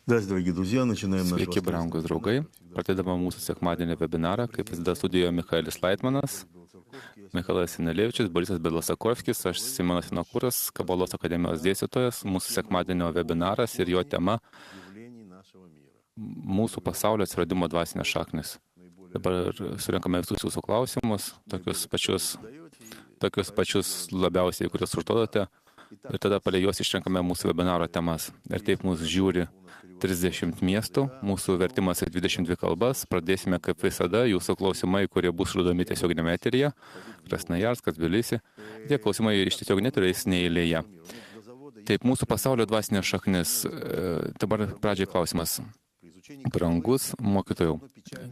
Здравствуйте, дорогие друзья. Начинаем наш Sveiki, brangus draugai. Pradedame mūsų sekmadienį webinarą, kaip visada studijoje Michaelis Laitmanas, Michailas Sinelevičius, Borisas Bedlasakovskis, aš Simonas Sinokūras, Kabalos akademijos dėstytojas. Mūsų sekmadienio webinaras ir jo tema - mūsų pasaulio atsiradimo dvasinės šaknis. Dabar surinkame visus jūsų klausimus, tokius pačius labiausiai, kuriuos užduodate. Ir tada palei juos išrenkame mūsų webinaro temas. Ir taip mūsų žiūri 30 miestų, mūsų vertimas į 22 kalbas. Pradėsime kaip visada jūsų klausimai, kurie bus užduodami tiesioginėme eteryje. Krasnojarskas, Tbilisi. Tie klausimai iš tiesiog neturės neįlėje. Taip, mūsų pasaulio dvasinė šaknis. Dabar pradžiai klausimas. Brangus mokytojau,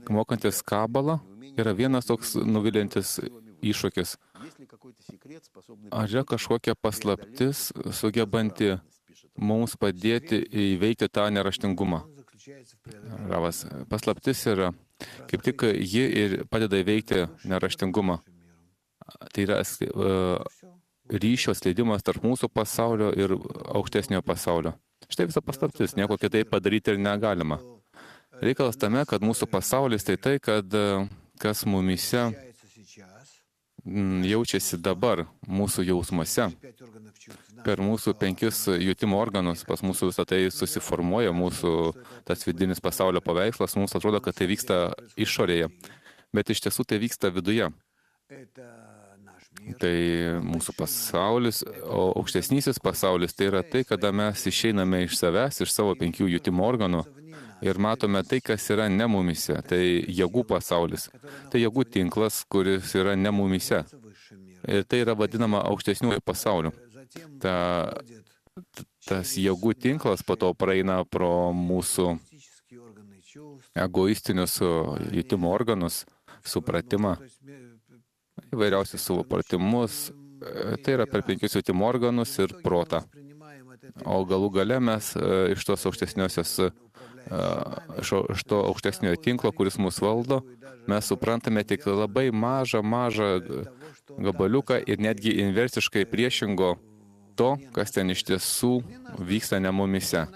mokantis kabalą yra vienas toks nuvilintis iššūkis. Ar yra kažkokia paslaptis, sugebanti mums padėti įveikti tą neraštingumą? Ravas, paslaptis yra, kaip tik ji ir padeda įveikti neraštingumą. Tai yra ryšio skleidimas tarp mūsų pasaulio ir aukštesnio pasaulio. Štai visa paslaptis, nieko kitaip padaryti ir negalima. Reikalas tame, kad mūsų pasaulis tai tai, kad kas mumyse jaučiasi dabar mūsų jausmuose. Per mūsų 5 jutimo organus pas mūsų visą tai susiformuoja, mūsų tas vidinis pasaulio paveikslas, mums atrodo, kad tai vyksta išorėje, bet iš tiesų tai vyksta viduje. Tai mūsų pasaulis, o aukštesnysis pasaulis tai yra tai, kada mes išeiname iš savęs, iš savo 5 jutimo organų ir matome tai, kas yra ne mumyse. Tai jėgų pasaulis. Tai jėgų tinklas, kuris yra ne mumyse. Ir tai yra vadinama aukštesniųjų pasauliu. Tas jėgų tinklas po to praeina pro mūsų egoistinius jutimo organus, supratimą, įvairiausius supratimus. Tai yra per 5 jutimo organus ir protą. O galų gale mes iš tos aukštesniosios iš to aukštesniojo tinklo, kuris mus valdo, mes suprantame tik labai mažą gabaliuką ir netgi inversiškai priešingo to, kas ten iš tiesų vyksta ne mumyse.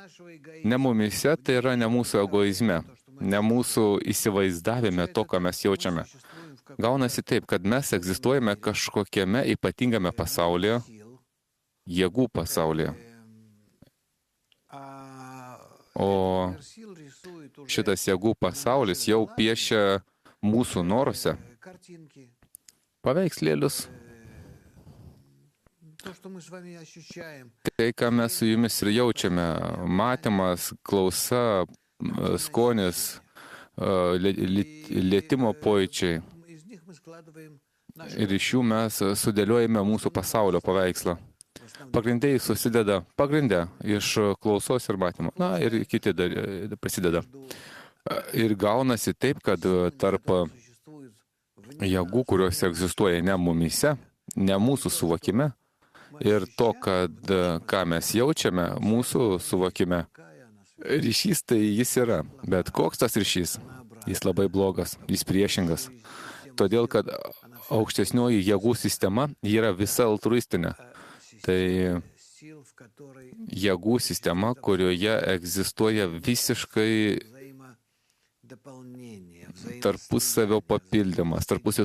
Ne mumyse tai yra ne mūsų egoizme, ne mūsų įsivaizdavime to, ką mes jaučiame. Gaunasi taip, kad mes egzistuojame kažkokiame ypatingame pasaulyje, jėgų pasaulyje. O šitas jėgų pasaulis jau piešia mūsų noruose paveikslėlius. Tai, ką mes su jumis ir jaučiame, matymas, klausa, skonis, lietimo pojūčiai. Ir iš jų mes sudėliojame mūsų pasaulio paveikslą. Pagrindai susideda iš klausos ir matymo. Na, ir kiti prasideda. Ir gaunasi taip, kad tarp jėgų, kurios egzistuoja ne mumyse, ne mūsų suvokime, ir to, ką mes jaučiame mūsų suvokime, ryšys tai jis yra. Bet koks tas ryšys? Jis labai blogas, jis priešingas. Todėl, kad aukštesnioji jėgų sistema yra visa altruistinė. Tai jėgų sistema, kurioje egzistuoja visiškai tarpusavio papildymas, tarpusavio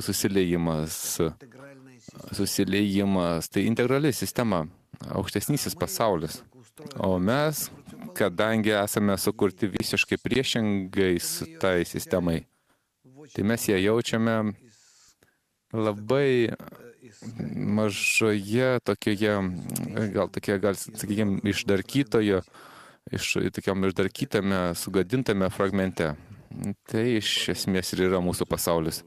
susiliejimas. Tai integrali sistema, aukštesnysis pasaulis. O mes, kadangi esame sukurti visiškai priešingais tai sistemai, tai mes ją jaučiame labai mažoje tokioje, sakykime, tokiam išdarkytame, sugadintame fragmente. Tai iš esmės ir yra mūsų pasaulis.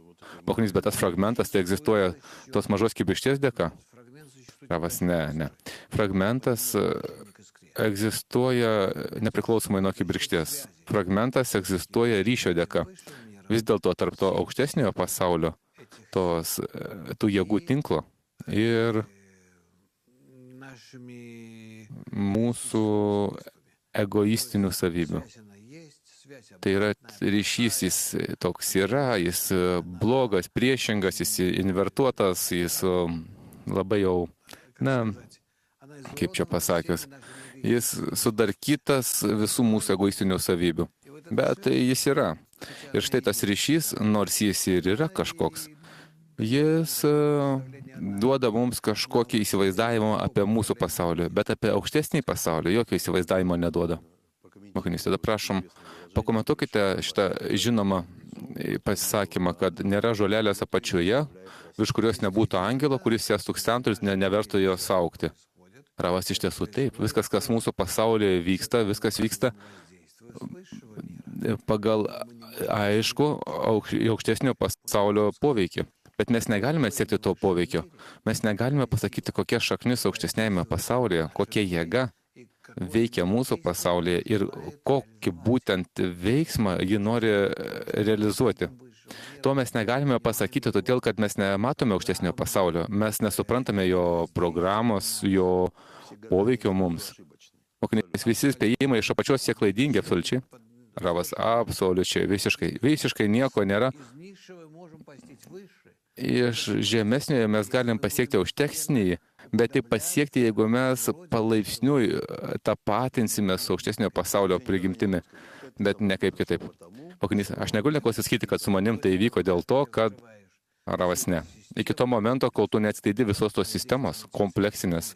Mokinys, bet tas fragmentas tai egzistuoja tos mažos kibirkšties dėka? Ravas, ne. Fragmentas egzistuoja nepriklausomai nuo kibirkšties. Fragmentas egzistuoja ryšio dėka. Vis dėlto tarp to aukštesniojo pasaulio, tų jėgų tinklo ir mūsų egoistinių savybių. Tai yra ryšys, jis toks yra, jis blogas, priešingas, jis invertuotas, jis labai jau, kaip čia pasakius, Jis sudarkytas visų mūsų egoistinių savybių. Bet jis yra. Ir štai tas ryšys, nors jis ir yra kažkoks, jis duoda mums kažkokį įsivaizdavimą apie mūsų pasaulį, bet apie aukštesnį pasaulį jokio įsivaizdavimo neduoda. Mokinys, tada prašom, pakomentuokite šitą žinomą pasisakymą, kad nėra žolelės apačioje, virš kurios nebūtų angelo, kuris jas tukstentų ir neverstų jos augti. Ravas iš tiesų taip, viskas, kas mūsų pasaulyje vyksta, viskas vyksta pagal aišku aukštesnio pasaulio poveikį. Bet mes negalime siekti to poveikio. Mes negalime pasakyti, kokia šaknis aukštesnėme pasaulyje, kokia jėga veikia mūsų pasaulyje ir kokį būtent veiksmą ji nori realizuoti. To mes negalime pasakyti, todėl kad mes nematome aukštesnio pasaulio, mes nesuprantame jo programos, jo poveikio mums. Mokinys, visi spėjimai iš apačios jie klaidingi absoliučiai. Ravas, absoliučiai, visiškai nieko nėra. Iš žemesniojo mes galim pasiekti aukštesnį, bet tai pasiekti, jeigu mes palaipsniui tapatinsimės su aukštesnio pasaulio prigimtimi, bet ne kaip kitaip. Mokinys, aš negaliu pasakyti, kad su manim tai įvyko dėl to, kad Ravas ne. Iki to momento, kol tu neatskleidi visos tos sistemos, kompleksinės,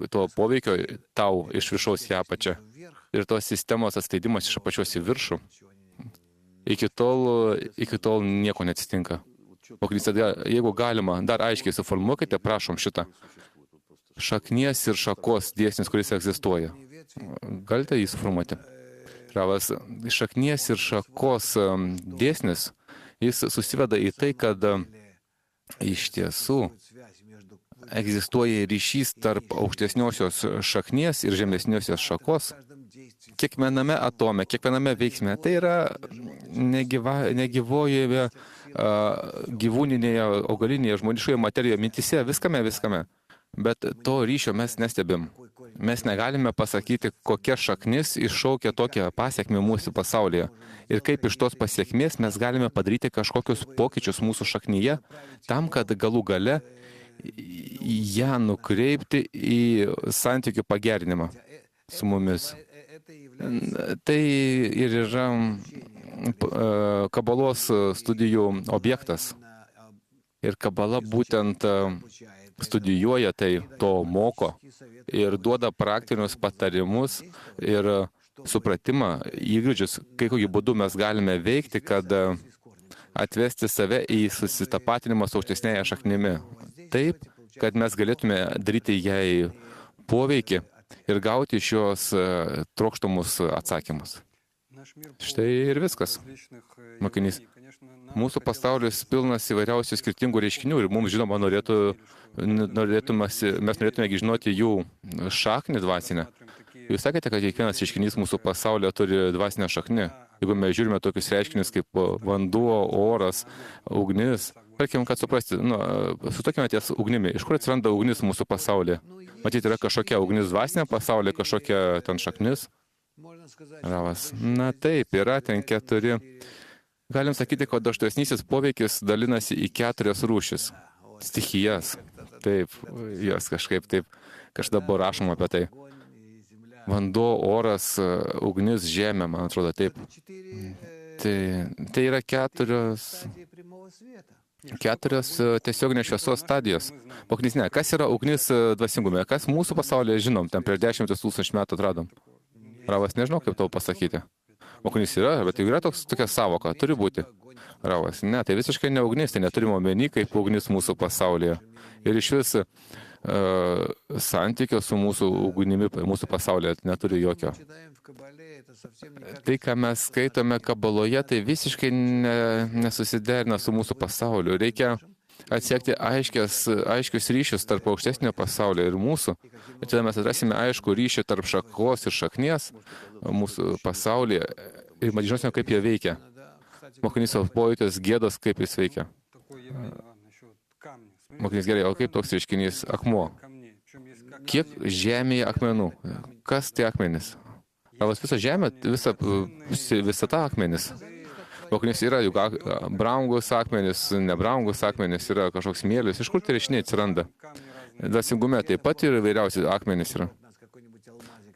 to poveikio tau iš viršaus į apačią ir tos sistemos atskleidimas iš apačios į viršų, iki tol nieko neatsitinka. Mokinys, tada, jeigu galima, dar aiškiai suformuokite, prašom šitą šaknies ir šakos dėsnis, kuris egzistuoja. Galite jį suformuoti? Ravas, šaknies ir šakos dėsnis, jis susiveda į tai, kad iš tiesų egzistuoja ryšys tarp aukštesniosios šaknies ir žemesniosios šakos. Kiekviename atome, kiekviename veiksme, tai yra negyvojoje, gyvūninėje, augalinėje, žmoniškoje materijoje, mintise, viskame. Bet to ryšio mes nestebim. Mes negalime pasakyti, kokia šaknis iššaukia tokią pasiekmę mūsų pasaulyje. Ir kaip iš tos pasiekmės mes galime padaryti kažkokius pokyčius mūsų šaknyje, tam, kad galų gale ją nukreipti į santykių pagerinimą su mumis. Tai ir yra kabalos studijų objektas. Ir kabala būtent studijuoja tai, to moko ir duoda praktinius patarimus ir supratimą, įgūdžius, kokiu būdu mes galime veikti, kad atvesti save į susitapatinimą su aukštesnėje šaknimi. Taip, kad mes galėtume daryti jai poveikį ir gauti iš jos trokštamus atsakymus. Štai ir viskas. Mokinys, mūsų pasaulis pilnas įvairiausių skirtingų reiškinių ir mums, žinoma, mes norėtume žinoti jų šaknį dvasinę. Jūs sakėte, kad kiekvienas reiškinys mūsų pasaulyje turi dvasinę šaknį. Jeigu mes žiūrime tokius reiškinius kaip vanduo, oras, ugnis, tarkim, kad suprasti, sutokime ties ugnimi. Iš kur atsiranda ugnis mūsų pasaulyje? Matyti, yra kažkokia ugnis dvasinė pasaulyje, kažkokia ten šaknis. Ravas, na taip, yra ten 4. Galim sakyti, kad aštresnysis poveikis dalinasi į 4 rūšis. Stichijas. Taip, jos kažkaip taip, kažkada buvo rašoma apie tai. Vanduo, oras, ugnis, žemė, man atrodo, taip. Tai yra 4 tiesioginės šviesos stadijos. Mokinys, ne, kas yra ugnis dvasingume? Kas mūsų pasaulyje žinom, ten prieš 10 000 metų atradom? Ravas, nežinau, kaip tau pasakyti. Mokinys yra, bet yra tokia savoka, turi būti. Ravas, ne, tai visiškai ne ugnis, tai neturime omeny kaip ugnis mūsų pasaulyje. Ir iš vis santykio su mūsų ugnimi, mūsų pasaulyje neturi jokio. Tai, ką mes skaitome kabaloje, tai visiškai nesusiderina su mūsų pasauliu. Reikia atsiekti aiškius ryšius tarp aukštesnio pasaulio ir mūsų. Ir tada mes atrasime aišku ryšį tarp šakos ir šaknies mūsų pasaulyje. Ir žinosime, kaip jie veikia. Mokinys savo pojūtis, gėdos, kaip jis veikia. Mokinys, gerai, o kaip toks reiškinys akmuo? Kiek žemėje akmenų? Kas tai akmenys? Ravas, visa žemė, visa ta akmenys. Mokinys, yra juk brangus akmenys, nebrangus akmenys, yra kažkoks smėlis. Iš kur tai reiškiniai atsiranda? Dvasingume taip pat ir įvairiausi akmenys yra.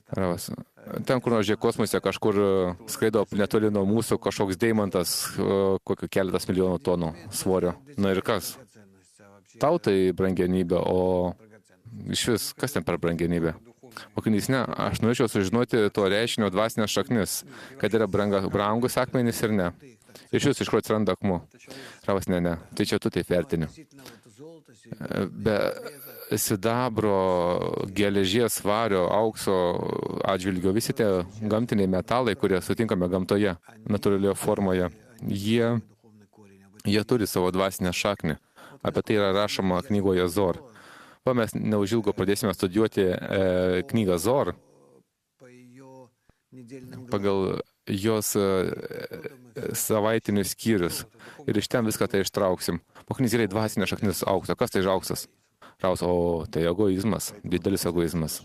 Ravas. Ten, kur nors kosmose kažkur skraido netoli nuo mūsų kažkoks deimantas, kokio keletas milijonų tonų svorio. Na ir kas? Tau tai brangenybė, o iš vis, kas ten per brangenybė? Mokinys, ne, aš norėčiau sužinoti to reiškinio dvasinės šaknis, kad yra brangus akmenys ir ne. Iš vis, iš kur atsiranda akmuo. Ravas, ne, tai čia tu taip vertini. Be sidabro, geležies, vario, aukso atžvilgio, visi tie gamtiniai metalai, kurie sutinkame gamtoje, natūralioje formoje, jie turi savo dvasinę šaknį. Apie tai yra rašoma knygoje Zor. Mes neužilgo pradėsime studijuoti knygą Zor pagal jos savaitinius skyrius. Ir iš ten viską tai ištrauksim. Mokinys gerai dvasinė šaknis aukso. Kas tai auksas? Raus, o tai egoizmas, didelis egoizmas.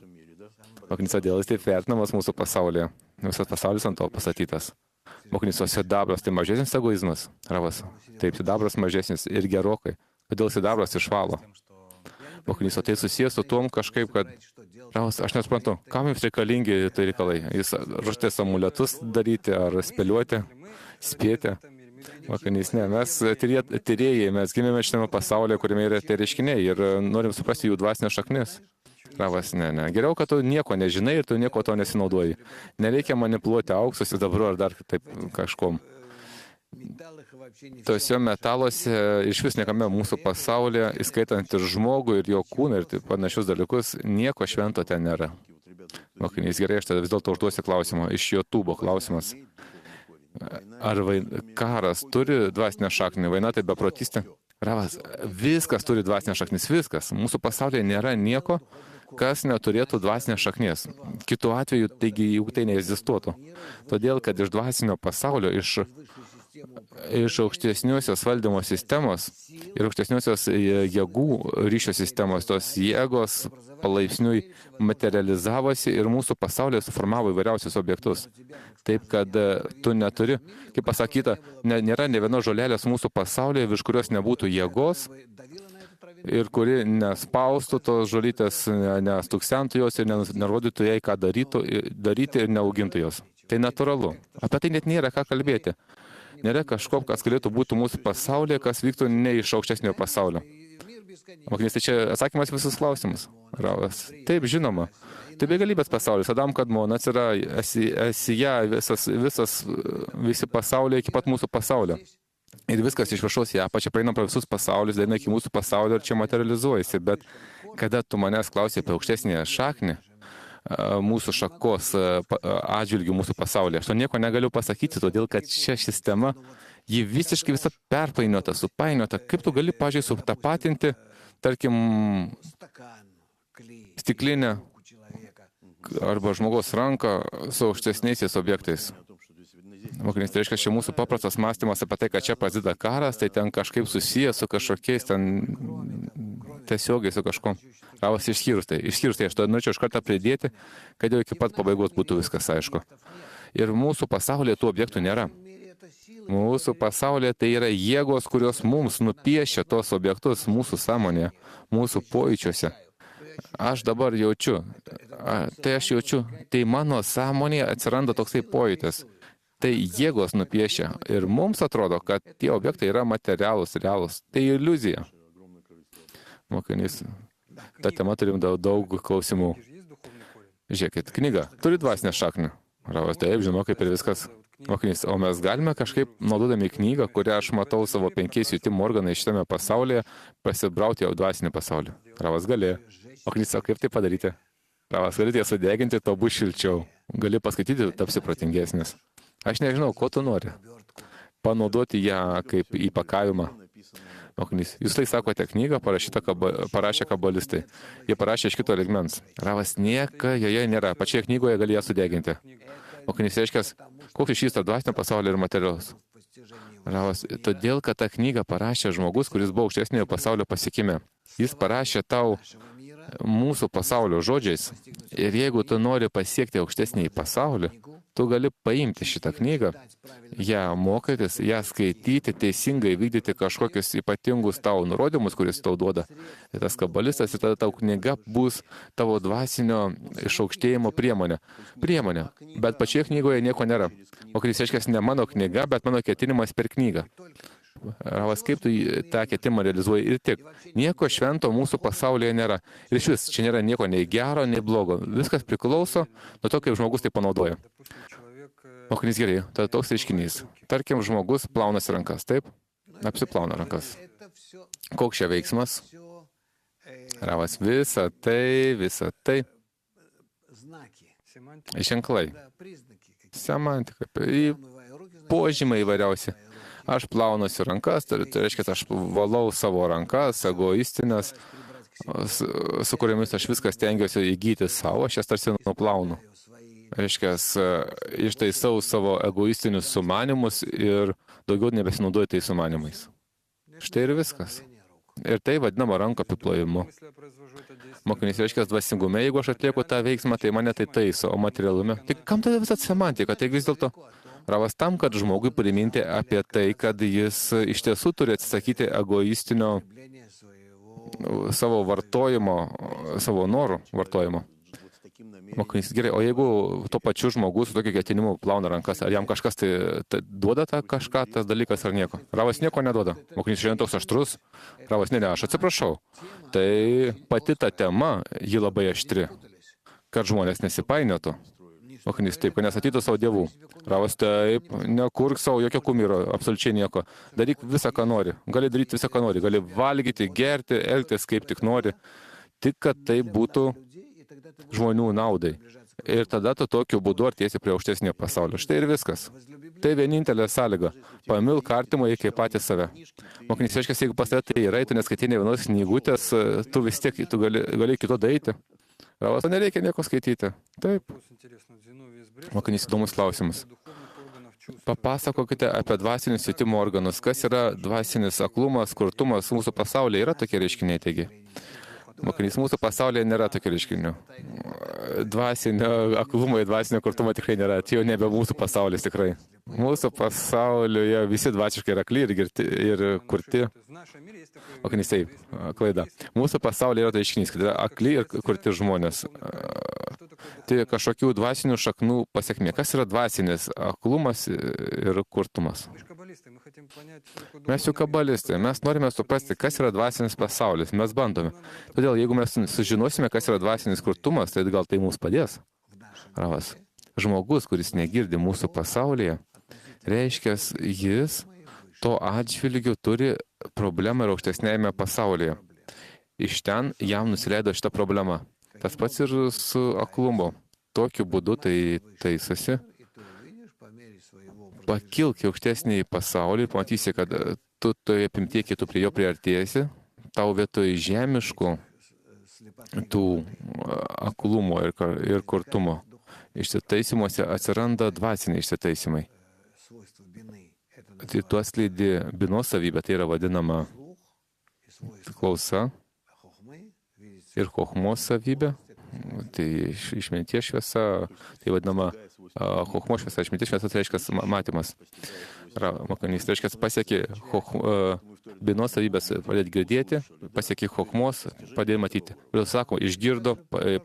Mokinys, kodėl jis taip vertinamas mūsų pasaulyje? Visas pasaulis ant to pastatytas. Mokinys, o sidabras tai mažesnis egoizmas? Ravas, taip, sidabras mažesnis ir gerokai. Kodėl sidabras išvalo? Mokinys, o tai susijęs su tuom kažkaip, kad... Ravas, aš nesuprantu, kam jums reikalingi tai reikalai? Jūs ruoštės amuletus daryti ar spėliuoti, spėti? Mokinys, ne, mes tyrėjai, mes gimėme šitame pasaulyje, kuriame yra tie reiškiniai ir norim suprasti jų dvasinės šaknis. Ravas, ne. Geriau, kad tu nieko nežinai ir tu nieko to nesinaudoji. Nereikia manipuliuoti auksus ir dabar ar dar taip kažkom. Tose metaluose iš vis niekame mūsų pasaulyje, įskaitant ir žmogų, ir jo kūną, ir taip panašius dalykus, nieko švento ten nėra. Mokinys, gerai, aš tada vis dėlto užduosiu klausimą. Iš YouTube'o klausimas. Ar karas turi dvasinę šaknį? Vaina tai beprotystė? Ravas, viskas turi dvasinę šaknis, viskas. Mūsų pasaulyje nėra nieko, kas neturėtų dvasinės šaknies. Kitu atveju, taigi, juk tai neegzistuotų. Todėl, kad iš dvasinio pasaulio, iš aukštesniosios valdymo sistemos ir aukštesniosios jėgų ryšio sistemos, tos jėgos palaipsniui materializavosi ir mūsų pasaulyje suformavo įvairiausius objektus. Taip, kad tu neturi, kaip pasakyta, nėra ne vienos žolelės mūsų pasaulyje, virš kurios nebūtų jėgos ir kuri nespaustų tos žolytės, nestuksentų jos ir nerodytų jai, ką daryti ir neaugintų jos. Tai natūralu. Apie tai net nėra ką kalbėti. Nėra kažko, kas galėtų būti mūsų pasaulyje, kas vyktų ne iš aukštesnio pasaulio. Mokinys, tai čia atsakymas visus klausimus. Ravas. Taip, žinoma. Tai begalybės pasaulis. Adam Kadmonas yra esija, visi pasauliai iki pat mūsų pasaulio. Ir viskas iš viršaus į apačią praeina pro visus pasaulius, daina iki mūsų pasaulio ir čia materializuojasi. Bet kada tu manęs klausai apie aukštesnį šaknį, mūsų šakos atžvilgių mūsų pasaulyje. Aš to nieko negaliu pasakyti, todėl kad šią sistemą, ji visiškai visa perpainiota, supainiota. Kaip tu gali, pažiūrėjau, sutapatinti, tarkim, stiklinę arba žmogaus ranką su aukštesniaisiais objektais. Mokinys, tai reiškia, čia mūsų paprastas mąstymas apie tai, kad čia prasideda karas, tai ten kažkaip susijęs su kažkokiais, ten tiesiogiai su kažkom. Ravas išskyrus tai. Aš to norėčiau iš kartą pridėti, kad jau iki pat pabaigos būtų viskas aišku. Ir mūsų pasaulyje tų objektų nėra. Mūsų pasaulyje tai yra jėgos, kurios mums nupiešia tos objektus mūsų sąmonėje, mūsų pojūčiuose. Aš dabar jaučiu. Tai mano sąmonėje atsiranda toksai pojūtis. Tai jėgos nupiešia. Ir mums atrodo, kad tie objektai yra materialūs, realūs. Tai iliuzija. Mokinys. Ta tema turim daug klausimų. Žiūrėkit, knyga turi dvasinę šaknį. Ravas, taip, žinau, kaip ir viskas. Mokinys, o mes galime kažkaip, naudodami knygą, kurią aš matau savo 5 jutimo organais šitame pasaulyje, pasibrauti jau dvasinį pasaulį. Ravas gali. Mokinys, o kaip tai padaryti? Ravas, galite sudeginti, to bus šilčiau. Gali paskaityti, tapsi protingesnis. Aš nežinau, ko tu nori. Panaudoti ją kaip įpakavimą. Mokinys, jūs tai sakote, knygą parašė kabalistai. Jie parašė iš kito lygmens. Ravas, nieka joje nėra. Pačioje knygoje gali ją sudeginti. Mokinys, reiškia, koks ryšys tarp dvasinio pasaulio ir materialaus. Ravas, todėl, kad tą knygą parašė žmogus, kuris buvo aukštesniojo pasaulio pasiekime. Jis parašė tau mūsų pasaulio žodžiais. Ir jeigu tu nori pasiekti aukštesnį pasaulį, tu gali paimti šitą knygą, ją mokytis, ją skaityti, teisingai vykdyti kažkokius ypatingus tavo nurodymus, kuris tau duoda tas kabalistas, ir tada tau knyga bus tavo dvasinio išaukštėjimo priemonė. Bet pačioje knygoje nieko nėra. O kuris reiškia ne mano knyga, bet mano ketinimas per knygą. Ravas, kaip tu tą ketimą realizuoji ir tik. Nieko švento mūsų pasaulyje nėra. Ir iš vis, čia nėra nieko nei gero, nei blogo. Viskas priklauso nuo to, kaip žmogus tai panaudoja. Mokinys gerai, tada toks reiškinys. Tarkim, žmogus plaunasi rankas, taip? Apsiplauna rankas. Koks čia veiksmas? Ravas, visa tai. Ženklai. Semantika. Požymai įvairiausi. Aš plaunuosi rankas, tai reiškia, aš valau savo rankas, egoistinės, su kuriamis aš viskas stengiuosi įgyti savo, aš jas tarsi nuplaunu. Reiškia, ištaisau savo egoistinius sumanimus ir daugiau nebesinaudoju tais sumanimais. Štai ir viskas. Ir tai vadinama rankų apiplojimu. Mokinys reiškia dvasingume, jeigu aš atlieku tą veiksmą, tai mane tai taiso, o materialume. Tai kam tada visą semantiką? Tai vis dėlto Ravas tam, kad žmogui priminti apie tai, kad jis iš tiesų turi atsisakyti egoistinio savo vartojimo, savo norų vartojimo. Mokinys, gerai, o jeigu tuo pačiu žmogus su tokiu ketinimu plauna rankas, ar jam kažkas tai duoda tą kažką, tas dalykas ar nieko? Ravas nieko neduoda. Mokinys šiandien toks aštrus. Ravas, ne, aš atsiprašau. Tai pati ta tema, ji labai aštri, kad žmonės nesipainiotų. Mokinys, taip, kad nesatytų savo dievų. Ravas, taip, nekurk savo jokio kumyro, absoliučiai nieko. Daryk visą, ką nori. Gali daryti visą, ką nori. Gali valgyti, gerti, elgtis kaip tik nori. Tik, kad tai būtų žmonių naudai. Ir tada tu tokiu būdu artiesi prie aukštesnio pasaulio. Štai ir viskas. Tai vienintelė sąlyga. Pamilk artimąjį kaip patys save. Mokinys, reiškia, jeigu pas tave tai yra, tu neskaitai ne vienos knygutės, tu vis tiek gali kito daryti. Ravas, nereikia nieko skaityti. Taip. Mokinys, įdomus klausimas. Papasakokite apie dvasinius jutimo organus. Kas yra dvasinis aklumas, kurtumas mūsų pasaulyje? Yra tokie reiškiniai, taigi. Mokinys, mūsų pasaulyje nėra tokių reiškinių. Dvasinio aklumo ir dvasinio kurtumo tikrai nėra. Tai jau nebe mūsų pasaulis tikrai. Mūsų pasaulyje visi dvasiškai yra akli ir kurti. Mokinys, taip, klaida. Mūsų pasaulyje yra tai reiškinys, kad yra akli ir kurti žmonės. Tai kažkokių dvasinių šaknų pasiekmė. Kas yra dvasinis aklumas ir kurtumas? Mes jau kabalistai, mes norime suprasti, kas yra dvasinis pasaulis, mes bandome. Todėl, jeigu mes sužinosime, kas yra dvasinis kurtumas, tai gal tai mums padės. Ravas, žmogus, kuris negirdi mūsų pasaulyje, reiškia, jis to atžvilgiu turi problemą ir aukštesnėjame pasaulyje. Iš ten jam nusileido šitą problemą. Tas pats ir su aklumu. Tokiu būdu tai taisosi. Pakilk į aukštesnį pasaulį ir pamatysi, kad tu toje apimtyje, kai tu prie jo priartėsi, tau vietoj žemiškų tų aklumo ir kurtumo išsitaisimuose atsiranda dvasiniai išsitaisimai. Tai tu atskleidi binos savybę, tai yra vadinama klausa ir chochmos savybė. Tai išminties šviesa, tai vadinama chochmos šviesa, išminties šviesa, tai reiškia matymas. Mokinys, tai reiškia pasiekė binos savybės, pradėti girdėti, pasiekė chochmos, pradėti matyti. Vėl sako, išgirdo,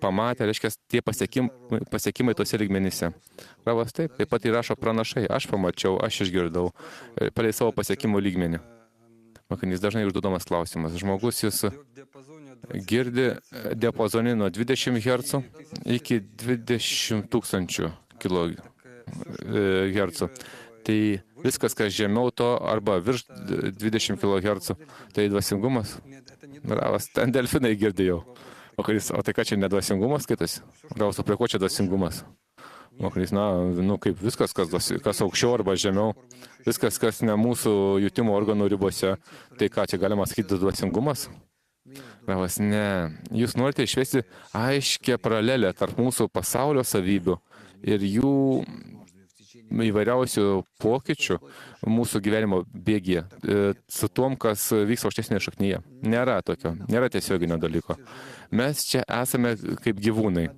pamatė, reiškia tie pasiekimai tose lygmenyse. Ravas taip pat įrašo pranašai, aš pamačiau, aš išgirdau, palei savo pasiekimų lygmenį. Mokinys, dažnai užduodamas klausimas. Žmogus jis girdi diapazonį nuo 20 Hz iki 20 000 kHz. Tai viskas, kas žemiau to arba virš 20 kHz, tai dvasingumas. Ravas, ten delfinai girdėjau. Mokinys, o tai ką čia nedvasingumas skaitosi? Ravas, o prie ko čia dvasingumas? Mokinys, kaip viskas, kas aukščiau arba žemiau, viskas, kas ne mūsų jutimo organų ribose, tai ką čia galima sakyti dvasingumas? Ravas, ne. Jūs norite išvesti aiškę paralelę tarp mūsų pasaulio savybių ir jų įvairiausių pokyčių mūsų gyvenimo bėgyje su tom, kas vyks aukštesnėje šaknyje. Nėra tokio, nėra tiesioginio dalyko. Mes čia esame kaip gyvūnai.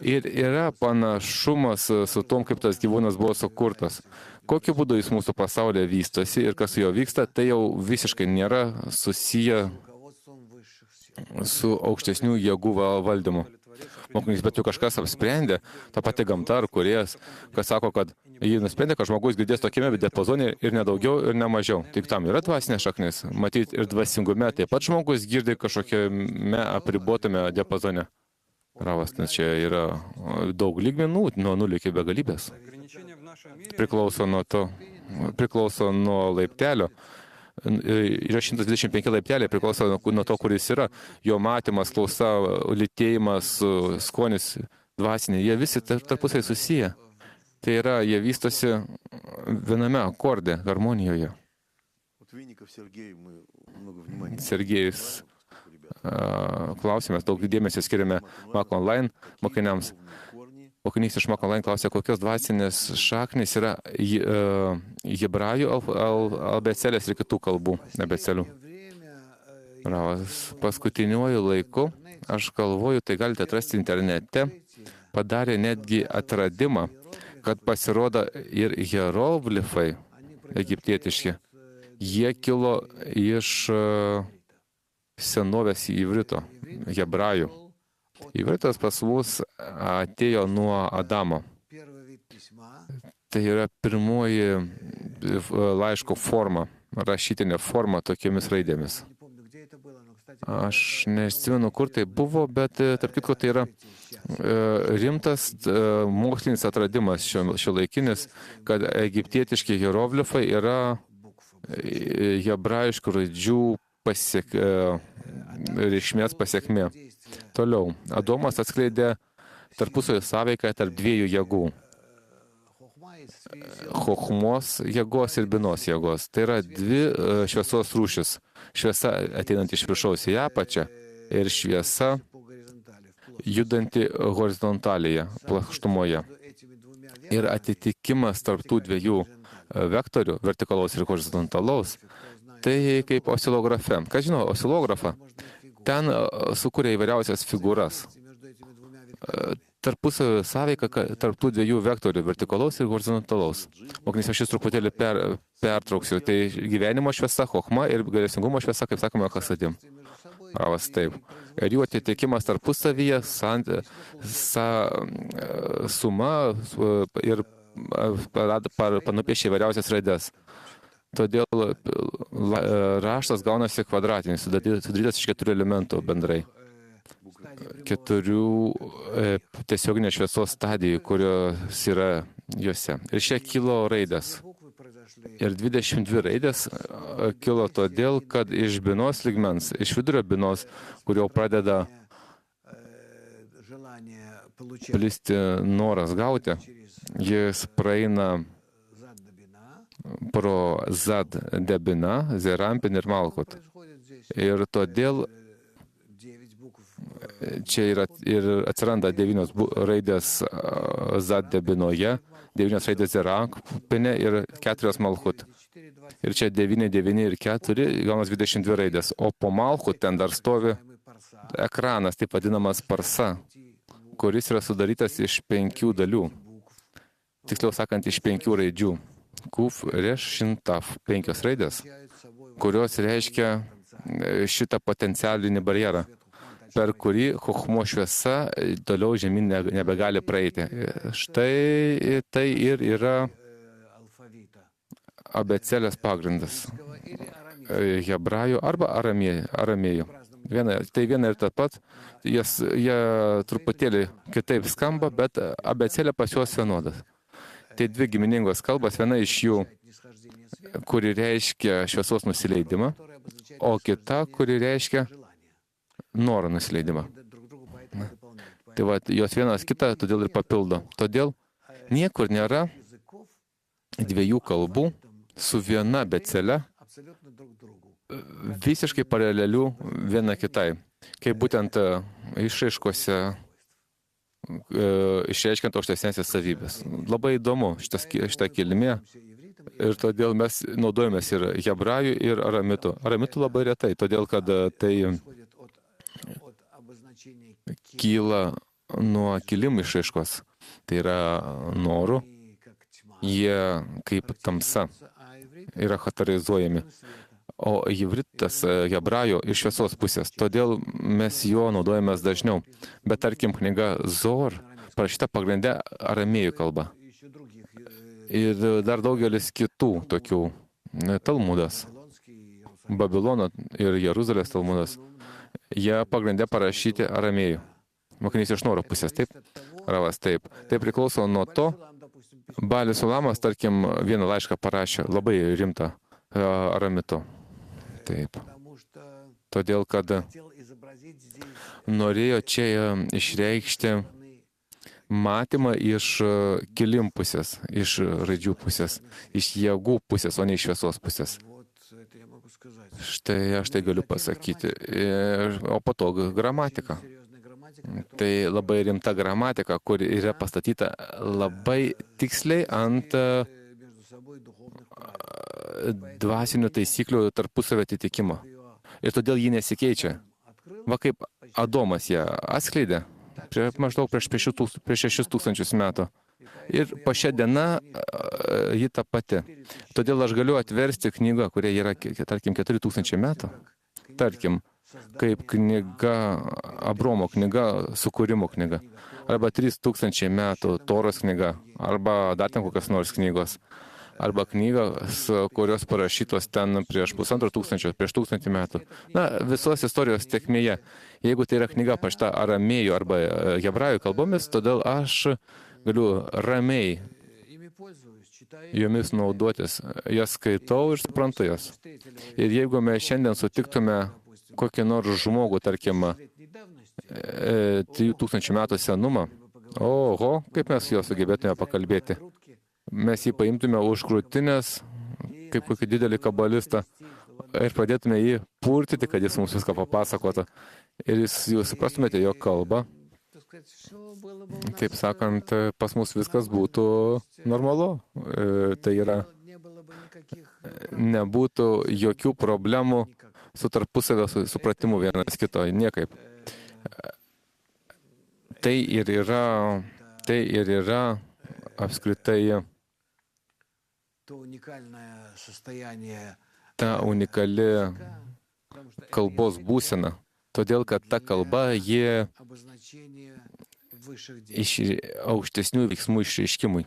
Ir yra panašumas su tom, kaip tas gyvūnas buvo sukurtas. Kokiu būdu jis mūsų pasaulyje vystosi ir kas su juo vyksta, tai jau visiškai nėra susiję su aukštesnių jėgų valdymu. Mokinys, bet jau kažkas apsprendė, ta pati gamta ar kūrėjas, kas sako, kad jį nusprendė, kad žmogus girdės tokiame diapazone ir nedaugiau ir nemažiau. Tik tam yra dvasinė šaknis. Matyt, ir dvasingume taip pat žmogus girdi kažkokiame apribotame diapazone. Ravas, nes čia yra daug lygmenų, nuo 0 iki begalybės. Priklauso nuo laiptelio. Yra 125 laipteliai, priklauso nuo to, kur jis yra. Jo matymas, klausa, lytėjimas, skonis, dvasinė, jie visi tarpusai susiję. Tai yra, jie vystosi viename akorde, harmonijoje. Sergejus klausėmės, daug dėmesio skiriame Mako Online mokiniams. Mokinys iš Mako Online klausė, kokios dvasinės šaknys yra hebrajų abėcelės ir kitų kalbų abėcelių. Paskutiniuoju laiku, aš galvoju, tai galite atrasti internete, padarė netgi atradimą, kad pasirodo ir hieroglifai egiptietiški. Jie kilo iš senovės ivrito, hebrajų. Ivritas pas mus atėjo nuo Adamo. Tai yra pirmoji laiško forma, rašytinė forma tokiamis raidėmis. Aš neatsimenu, kur tai buvo, bet tarp kitko tai yra rimtas mokslinis atradimas šiuolaikinis, kad egiptietiški hieroglifai yra hebrajiškų raidžių reikšmės pasiekmė. Toliau, Adomas atskleidė tarpusavio sąveiką tarp dviejų jėgų. Chochmos jėgos ir binos jėgos. Tai yra dvi šviesos rūšis. Šviesa ateinanti iš viršaus į apačią ir šviesa judanti horizontalėje, plokštumoje. Ir atitikimas tarp tų dviejų vektorių, vertikalaus ir horizontalaus, tai kaip osilografe. Kas žino osilografą? Ten sukuria įvairiausias figūras. Tarpusavio sąveika tarp tų dviejų vektorių, vertikalaus ir horizontalaus. Mokinys, aš šis truputėlį pertrauksiu. Tai gyvenimo šviesa, chochma ir gailestingumo šviesa, kaip sakome, chasadim. Ravas, taip. Ir jų atitikimas tarpusavyje, suma ir panupiešia įvairiausias raidės. Todėl raštas gaunasi kvadratinis, sudarytas iš 4 elementų bendrai. 4 tiesioginės šviesos stadijų, kurios yra juose. Ir šie kilo raidės. Ir 22 raidės kilo todėl, kad iš binos lygmens, iš vidurio binos, kurio pradeda plisti noras gauti, jis praeina pro Zad Debina, Zerampin ir Malkut. Ir todėl čia yra ir atsiranda 9 raidės Zad Debinoje, 9 raidės Zerampine ir 4 Malkut. Ir čia 9, 9 ir 4, gaunas 22 raidės. O po Malkut ten dar stovi ekranas, taip vadinamas parsa, kuris yra sudarytas iš 5 dalių. Tiksliau sakant, iš 5 raidžių. Kuf, Reš, Šintaf, 5 raidės, kurios reiškia šitą potencialinį barjerą, per kurį chochmo šviesa toliau žemyn nebegali praeiti. Štai tai ir yra abėcelės pagrindas. Hebrajų arba aramėjų. Tai viena ir ta pat, jie truputėlį kitaip skamba, bet abėcelė pas juos vienodas. Tai 2 giminingos kalbas, viena iš jų, kuri reiškia šviesos nusileidimą, o kita, kuri reiškia norą nusileidimą. Tai va, jos vienas kitą todėl ir papildo. Todėl niekur nėra 2 kalbų su viena abėcele visiškai paralelių viena kitai. Kaip būtent išraiškose išreiškiant aukštesnės savybės. Labai įdomu šitą kilmė ir todėl mes naudojamės ir hebrajų, ir aramitų. Aramitų labai retai, todėl kad tai kyla nuo kilimų išraiškos. Tai yra norų. Jie kaip tamsa yra charakterizuojami. O ivritas hebrajų iš šviesos pusės. Todėl mes jo naudojamės dažniau. Bet tarkim, knyga Zohar parašyta pagrinde aramėjų kalba. Ir dar daugelis kitų tokių. Talmudas, Babilono ir Jeruzalės Talmudas. Jie pagrinde parašyti aramėjų. Mokinys iš noro pusės, taip? Ravas, taip. Tai priklauso nuo to. Balis Ulamas, tarkim, vieną laišką parašė labai rimtą aramitu. Taip. Todėl, kad norėjo čia išreikšti matymą iš kilim pusės, iš raidžių pusės, iš jėgų pusės, o ne iš šviesos pusės. Štai aš tai galiu pasakyti. O po to gramatika. Tai labai rimta gramatika, kur yra pastatyta labai tiksliai ant dvasinių taisyklių tarpusavio atitikimo. Ir todėl ji nesikeičia. Va kaip Adomas ją atskleidė maždaug prieš 6000 metų. Ir po šią dieną ji ta pati. Todėl aš galiu atversti knygą, kurie yra, tarkim, 4000 metų. Tarkim, kaip knyga, Abromo knyga, sukūrimo knyga. Arba 3000 metų Toros knyga. Arba dar ten kokios nors knygos. Arba knygos, kurios parašytos ten prieš 1500, prieš 1000 metų. Na, visos istorijos tekmėje. Jeigu tai yra knyga parašyta aramėjų arba hebrajų kalbomis, todėl aš galiu ramiai jomis naudotis. Jas skaitau ir suprantu jas. Ir jeigu mes šiandien sutiktume kokį nors žmogų, tarkim, 3000 metų senumą, oho, kaip mes jo sugebėtume pakalbėti. Mes jį paimtume už krūtinės, kaip kokį didelį kabalistą, ir pradėtume jį purtyti, kad jis mums viską papasakotų. Ir jūs suprastumėte jo kalbą. Taip sakant, pas mus viskas būtų normalu. Tai yra, nebūtų jokių problemų su tarpusavio supratimu vienas kito, niekaip. Tai ir yra apskritai ta unikali kalbos būsena. Todėl, kad ta kalba, jie iš aukštesnių veiksmų išreiškimui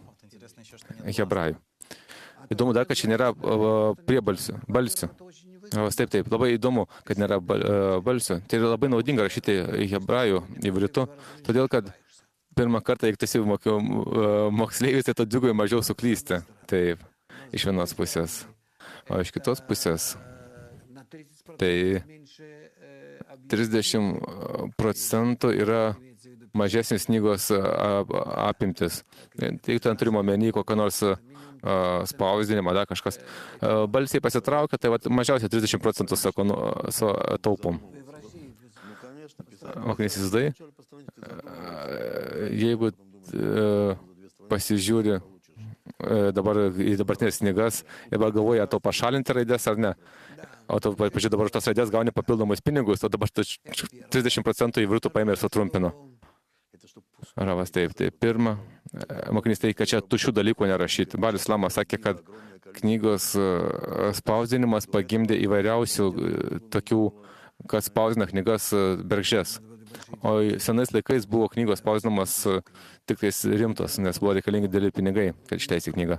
hebrajų. Įdomu dar, kad čia nėra priebalsių, balsių. Taip, labai įdomu, kad nėra balsių. Tai yra labai naudinga rašyti hebrajų ivritu, todėl, kad pirmą kartą, jeigu tu esi moksleivis, tai tu dvigubai mažiau suklysti. Taip, iš vienos pusės. O iš kitos pusės, tai 30% yra mažesnis knygos apimtis. Tai ten turime omeny kokią nors spausdinimą, dar kažkas. Balsiai pasitraukia, tai mažiausiai 30% taupom. Mokinys įsidai, jeigu pasižiūri dabar į dabartinės knygas ir galvoja, to pašalinti raidės ar ne. O tu, pažiūrėjau, dabar už tos raidės gauni papildomus pinigus, o dabar 30% įvritų paėmė ir sutrumpino. Ravas, taip. Pirma, mokinys tai, kad čia tuščių dalykų nerašyti. Balis Lamas sakė, kad knygos spausdinimas pagimdė įvairiausių tokių, kad spausdina knygas bergždžias. O senais laikais buvo knygos spausdinamas tik tais rimtos, nes buvo reikalingi dideli pinigai, kad išleisti knygą.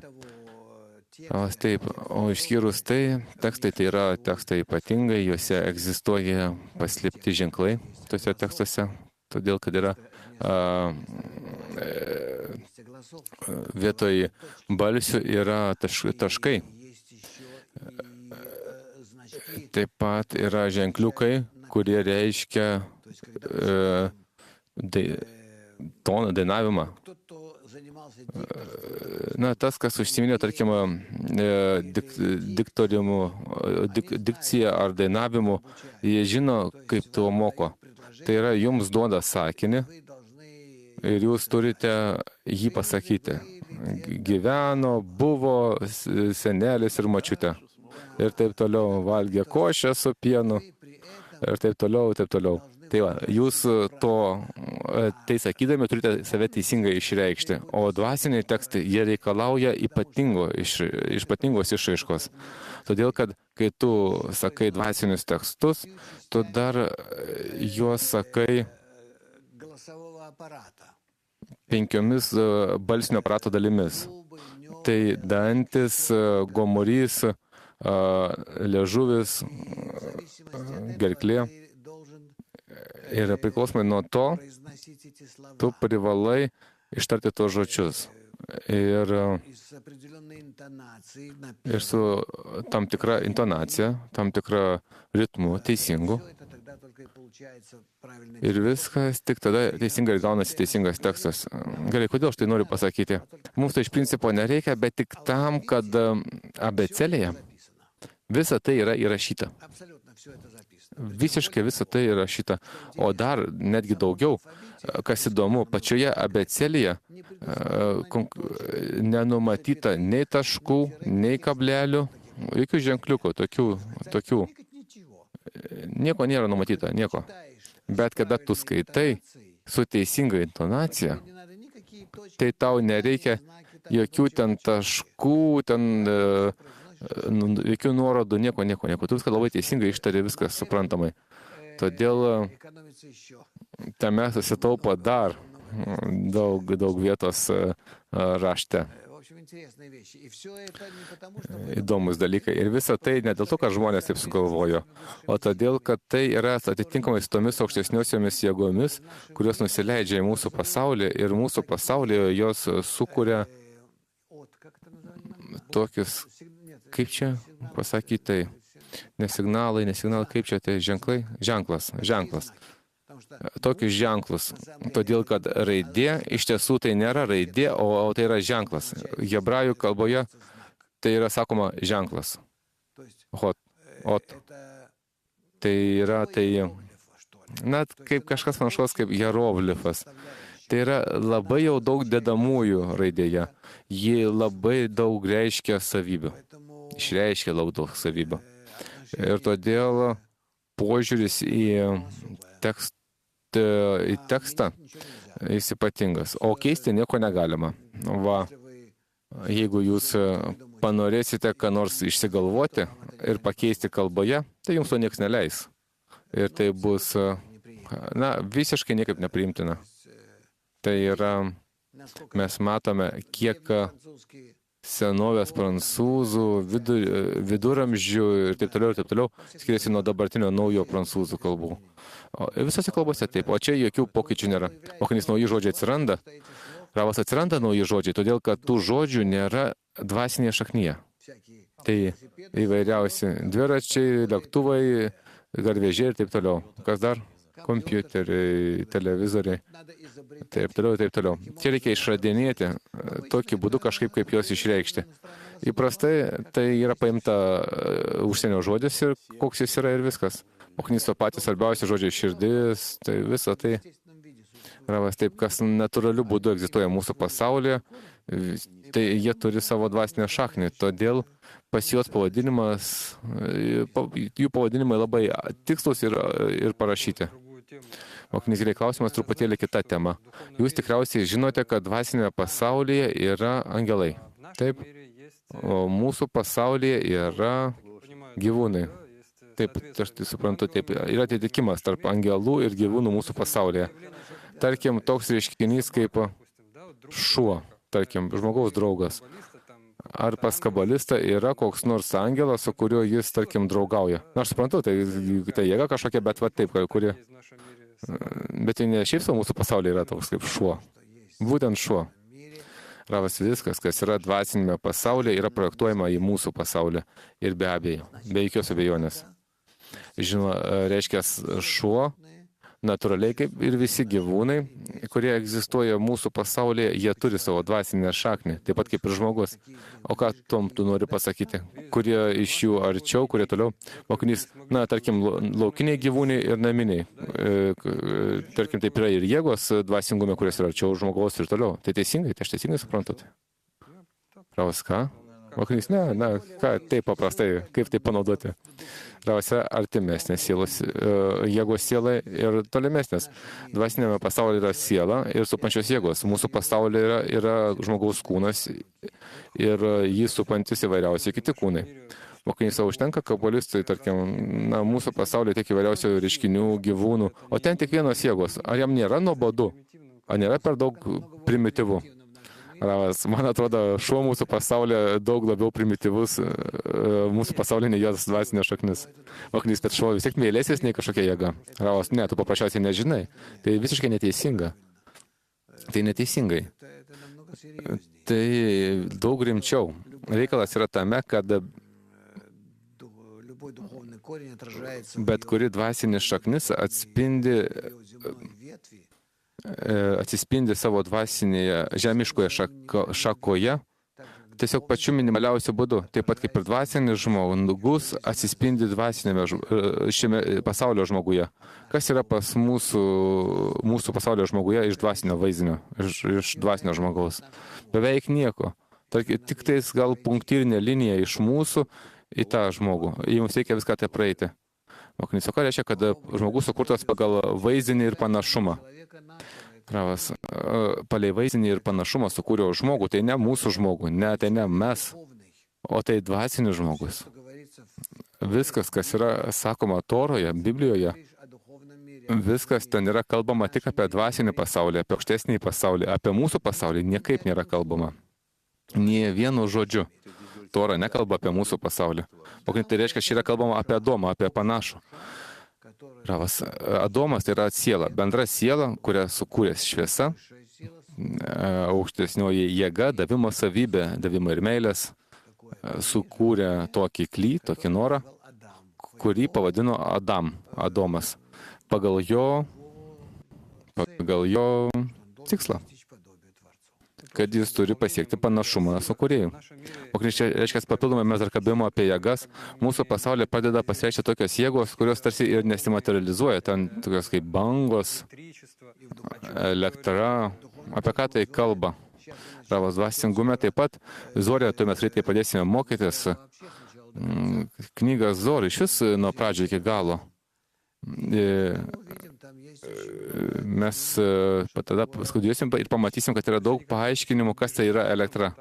Taip, o išskyrus tai, tekstai tai yra tekstai ypatingai, juose egzistuoja paslėpti ženklai tuose tekstuose, todėl kad yra vietoj balsių yra taškai. Taip pat yra ženkliukai, kurie reiškia toną, dainavimą. Na, tas, kas užsiminė, tarkim, dikcija ar dainavimu, jie žino, kaip to moko. Tai yra, jums duoda sakinį ir jūs turite jį pasakyti. Gyveno, buvo senelis ir močiutė. Ir taip toliau valgė košę su pienu. Ir taip toliau, taip toliau. Tai va, jūs tai sakydami turite save teisingai išreikšti, o dvasiniai tekstai, jie reikalauja ypatingos išraiškos. Todėl, kad kai tu sakai dvasinius tekstus, tu dar juos sakai 5 balsinio aparato dalimis. Tai dantis, gomurys, liežuvis, gerklė. Ir priklausomai nuo to, tu privalai ištarti tos žodžius. Ir su tam tikra intonacija, tam tikra ritmu, teisingu. Ir viskas tik tada teisingai gaunasi teisingas tekstas. Gerai, kodėl aš tai noriu pasakyti? Mums tai iš principo nereikia, bet tik tam, kad abėcėlėje visa tai yra įrašyta. Visiškai visa tai įrašyta. O dar netgi daugiau, kas įdomu, pačioje abėcėlėje nenumatyta nei taškų, nei kablelių, jokių ženkliukų, tokių. Nieko nėra numatyta, nieko. Bet kada tu skaitai su teisinga intonacija, tai tau nereikia jokių ten taškų, jokių nuorodų, nieko. Tu viską labai teisingai ištari, viskas suprantamai. Todėl tame susitaupo dar daug vietos rašte. Įdomus dalykai. Ir visa tai ne dėl to, kad žmonės taip sugalvojo, o todėl, kad tai yra atitinkamai su tomis aukštesniosiomis jėgomis, kurios nusileidžia į mūsų pasaulį ir mūsų pasaulyje jos sukuria tokius, kaip čia pasakyti, tai ne signalai, kaip čia tai ženklas. Tokius ženklus. Todėl, kad raidė iš tiesų tai nėra raidė, o tai yra ženklas. Hebrajų kalboje tai yra sakoma ženklas. Ot. Tai yra, kaip kažkas panašaus kaip hieroglifas. Tai yra labai jau daug dedamųjų raidėje. Ji labai daug reiškia savybių. Išreiškia daug savybių. Ir todėl požiūris į tekstą jis ypatingas. O keisti nieko negalima. Va, jeigu jūs panorėsite ką nors išsigalvoti ir pakeisti kalboje, tai jums to nieks neleis. Ir tai bus, visiškai niekaip nepriimtina. Tai yra, mes matome, kiek senovės prancūzų, viduramžių ir taip toliau skiriasi nuo dabartinio naujo prancūzų kalbų. Visose kalbose taip, o čia jokių pokyčių nėra. O kai nauji žodžiai atsiranda, ravas atsiranda nauji žodžiai, todėl kad tų žodžių nėra dvasinėje šaknyje. Tai įvairiausi dviračiai, lėktuvai, garvežiai ir taip toliau. Kas dar? Kompiuteriai, televizoriai, taip toliau. Čia reikia išradinėti, tokį būdu kažkaip kaip juos išreikšti. Įprastai tai yra paimta užsienio žodis ir koks jis yra ir viskas. Mokinisto patys svarbiausi žodžiai širdis, tai visa tai. Ravas taip, kas natūraliu būdu egzistuoja mūsų pasaulyje, tai jie turi savo dvasinę šaknį, todėl pas juos jų pavadinimai labai tikslus ir parašyti. Mokinys giliai klausimas truputėlį kita tema. Jūs tikriausiai žinote, kad dvasinėme pasaulyje yra angelai. Taip? O mūsų pasaulyje yra gyvūnai. Taip, aš tai suprantu, taip. Yra atitikimas tarp angelų ir gyvūnų mūsų pasaulyje. Tarkim, toks reiškinys kaip šuo, tarkim, žmogaus draugas. Ar pas kabalistą yra koks nors angelas, su kuriuo jis, tarkim, draugauja? Na, aš suprantu, tai jėga kažkokia, bet va taip, kuri... Bet tai ne šiaip savo mūsų pasaulyje yra toks kaip šuo. Būtent šuo. Ravas viskas, kas yra dvasinėme pasaulyje, yra projektuojama į mūsų pasaulį. Ir be abejo, be jokios abejonės. Žinoma, reiškia šuo, natūraliai kaip ir visi gyvūnai, kurie egzistuoja mūsų pasaulyje, jie turi savo dvasinę šaknį, taip pat kaip ir žmogus. O ką tom tu nori pasakyti? Kurie iš jų arčiau, kurie toliau? Mokinys, tarkim, laukiniai gyvūnai ir naminiai. Tarkim, taip yra ir jėgos dvasingume, kurios yra arčiau žmogaus ir toliau. Tai teisingai, tai aš teisingai suprantu. Ravas ką? Mokinys, ką taip paprastai, kaip tai panaudoti. Ravas yra artimesnės sielos, jėgos siela ir tolimesnės. Dvasinėme pasaulyje yra siela ir supančios jėgos. Mūsų pasaulyje yra žmogaus kūnas ir jį supantis įvairiausiai kiti kūnai. Mokinys savo užtenka kabalistui, tarkim, mūsų pasaulyje tiek įvairiausių reiškinių, gyvūnų, o ten tik vienos jėgos. Ar jam nėra nuobodu? Ar nėra per daug primityvu? Ravas, man atrodo, šuo mūsų pasaulyje daug labiau primityvus, mūsų pasaulyje jos dvasinė šaknis. Mokinys, bet šuo vis tiek mėlesnis nei kažkokia jėga. Ravas, ne, tu paprasčiausiai nežinai. Tai visiškai neteisinga. Tai neteisingai. Tai daug rimčiau. Reikalas yra tame, kad bet kuri dvasinė šaknis atsispindi savo dvasinėje žemiškoje šakoje tiesiog pačiu minimaliausiu būdu. Taip pat kaip ir dvasinis žmogus atsispindi dvasinėme šiame pasaulio žmoguje. Kas yra pas mūsų pasaulio žmoguje iš dvasinio vaizdinio, iš dvasinio žmogaus? Beveik nieko. Tik tais gal punktyrinė linija iš mūsų į tą žmogų. Jums reikia viską tai praeiti. Mokinys, o ką reiškia, kad žmogus sukurtas pagal vaizdinį ir panašumą? Ravas, palei vaizdinį ir panašumą sukūriau žmogų, tai ne mūsų žmogų, tai ne mes, o tai dvasinis žmogus. Viskas, kas yra sakoma Toroje, Biblijoje, viskas ten yra kalbama tik apie dvasinį pasaulį, apie aukštesnį pasaulį, apie mūsų pasaulį niekaip nėra kalbama. Nė vienu žodžiu. Tora nekalba apie mūsų pasaulį. O tai reiškia, čia yra kalbama apie Adomą, apie panašų. Ravas, Adomas tai yra siela, bendra siela, kurią sukūrė šviesa, aukštesnioji jėga, davimo savybė, davimo ir meilės, sukūrė tokį klį, tokį norą, kurį pavadino Adomas, pagal jo tikslą, kad jis turi pasiekti panašumą su kūrėju. O reiškia, papildomai mes dar kalbėjome apie jėgas. Mūsų pasaulyje pradeda pasireikšti tokios jėgos, kurios tarsi ir nesimaterializuoja. Ten tokios kaip bangos, elektra. Apie ką tai kalba? Ravas, dvasingume taip pat. Zorė, tu mes greitai padėsime mokytis. Knyga Zor iš vis nuo pradžio iki galo. Mes tada paskudėsim ir pamatysim, kad yra daug paaiškinimų, kas tai yra elektra.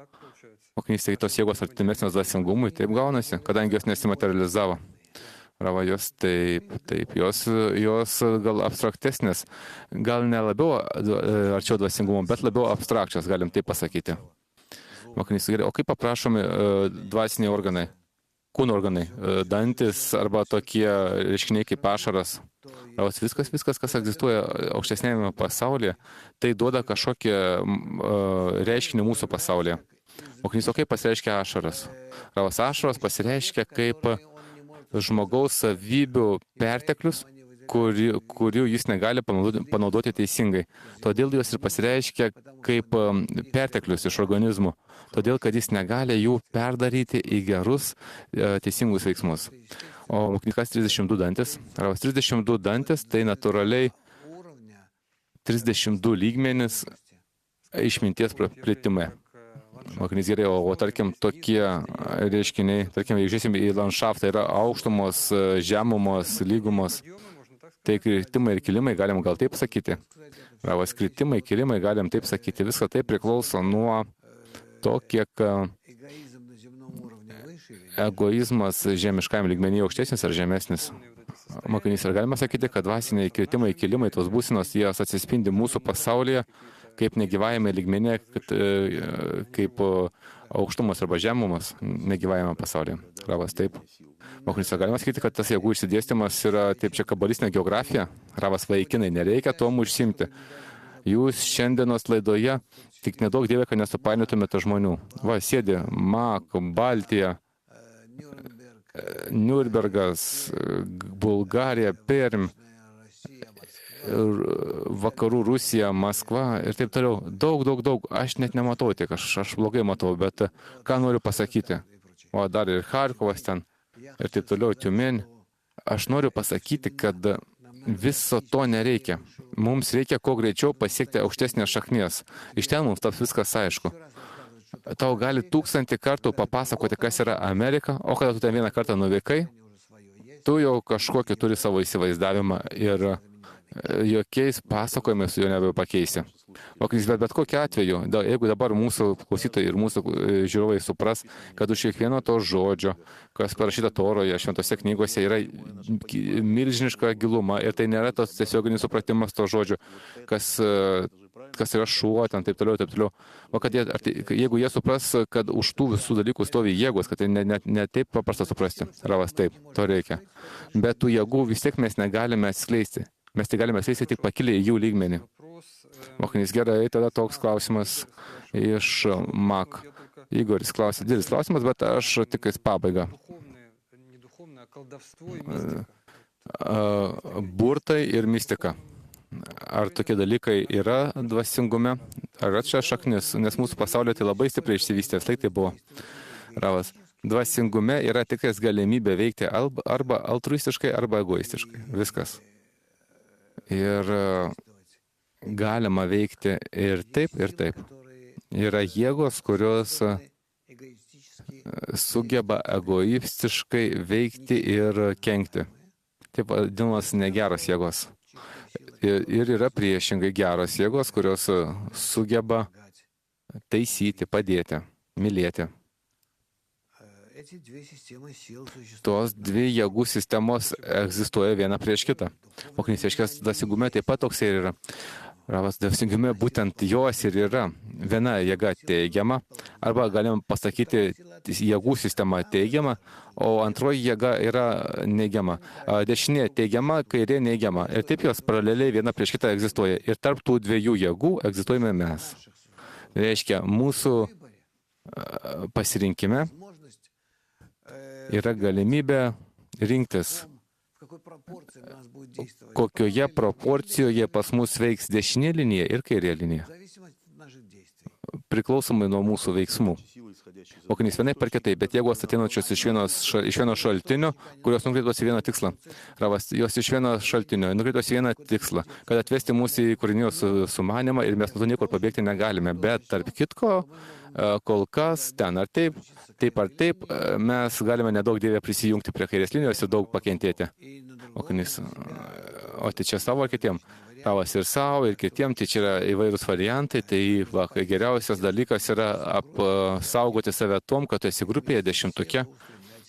Mokinys, tai tos jėgos artimesnės dvasingumui, taip gaunasi, kadangi jos nesimaterializavo. Rava, jos jos gal abstraktesnės, gal ne labiau arčiau dvasingumo, bet labiau abstrakčios, galim taip pasakyti. Mokinys, gerai, o kaip paprašomi dvasiniai organai? Kūno organai, dantis arba tokie reiškiniai kaip ašaras. Viskas, kas egzistuoja aukštesnėme pasaulyje, tai duoda kažkokį reiškinį mūsų pasaulyje. Mokinys, o kaip pasireiškia ašaras? Ravas, ašaros pasireiškia kaip žmogaus savybių perteklius, kurių jis negali panaudoti teisingai. Todėl jos ir pasireiškia kaip perteklius iš organizmų. Todėl, kad jis negali jų perdaryti į gerus, teisingus veiksmus. O mokinys 32 dantis. Ravas, 32 dantis, tai natūraliai 32 lygmenis išminties praplėtime. Mokinys, gerai, o tarkim tokie reiškiniai, tarkim, jeigu žiūrėsim į landšaftą, yra aukštumos, žemumos, lygumos. Tai kritimai ir kilimai, galim gal taip sakyti. Ravas, kritimai, kilimai, galim taip sakyti. Viską tai priklauso nuo to, kiek egoizmas žemiškajam lygmenyje aukštesnis ar žemesnis. Mokinys, ar galima sakyti, kad dvasiniai kritimai, kilimai, tos būsenos, jos atsispindi mūsų pasaulyje, kaip negyvajame lygmenyje, kaip aukštumas arba žemumas negyvajame pasaulyje. Ravas, taip. Mokinys, ar galima sakyti, kad tas jėgų išsidėstymas yra taip čia kabalistinė geografija? Ravas, vaikinai, nereikia tom užsimti. Jūs šiandienos laidoje tik nedaug Dieve, kad nesupainiotumėte žmonių. Va, sėdi Mak, Baltija, Niurbergas, Bulgarija, Perm, vakarų Rusija, Maskva ir taip toliau. Daug. Aš net nematau tiek, aš blogai matau, bet ką noriu pasakyti. O dar ir Charkovas ten ir taip toliau, Tiumen. Aš noriu pasakyti, kad viso to nereikia. Mums reikia kuo greičiau pasiekti aukštesnės šaknies. Iš ten mums taps viskas aišku. tau gali 1000 kartų papasakoti, kas yra Amerika, o kada tu ten vieną kartą nuvykai, tu jau kažkokį turi savo įsivaizdavimą ir jokiais pasakojimais jo nebepakeisi. Mokinys, bet kokiu atveju, jeigu dabar mūsų klausytojai ir mūsų žiūrovai supras, kad už kiekvieno to žodžio, kas parašyta Toroje, šventose knygose, yra milžiniška giluma ir tai nėra tos tiesioginis supratimas to žodžio, kas yra šuo, ten taip toliau, taip toliau. O kad jeigu jie supras, kad už tų visų dalykų stovi jėgos, kad tai ne taip paprasta suprasti. Ravas, taip, to reikia. Bet tų jėgų vis tiek mes negalime atskleisti. Mes tai galime atskleisti tik pakilę į jų lygmenį. Mokinys, gerai, tada toks klausimas iš Mak. Igoris klausė, didelis klausimas, bet aš tik pabaigą. Burtai ir mistika. Ar tokie dalykai yra dvasingume? Ar čia šaknis? Nes mūsų pasaulyje tai labai stipriai išsivystęs, tai buvo. Ravas. Dvasingume yra tikras galimybė veikti arba altruistiškai, arba egoistiškai. Viskas. Ir galima veikti ir taip, ir taip. Yra jėgos, kurios sugeba egoistiškai veikti ir kenkti. Taip vadinamas negeros jėgos. Ir yra priešingai geros jėgos, kurios sugeba taisyti, padėti, mylėti. Tos dvi jėgų sistemos egzistuoja viena prieš kitą. Mokinys, reiškia, dvasingume taip pat toks ir yra. Ravas, dvasingume būtent jos ir yra. Viena jėga teigiama, arba galim pasakyti jėgų sistema teigiama, o antroji jėga yra neigiama. Dešinė teigiama, kairė neigiama. Ir taip jos paraleliai viena prieš kitą egzistuoja. Ir tarp tų dviejų jėgų egzistuojame mes. Reiškia, mūsų pasirinkime yra galimybė rinktis, kokioje proporcijoje pas mus veiks dešinė linija ir kairė linija. Priklausomai nuo mūsų veiksmų. Mokinys vienai per kitai, bet jėgos ateinančios iš vieno šaltinio, kurios nukreiptos į vieną tikslą. Ravas, jos iš vieno šaltinio nukreiptos į vieną tikslą, kad atvesti mūsų į kūrinijos sumanimą ir mes nuo to niekur pabėgti negalime. Bet tarp kitko, kol kas ten ar taip ar taip, mes galime nedaug dievę prisijungti prie kairės linijos ir daug pakentėti. Mokinys, o tai čia savo ar kitiem? Ravas ir savo, ir kitiem, tai čia yra įvairūs variantai, tai geriausias dalykas yra apsaugoti save tom, kad tu esi grupėje 10-tuke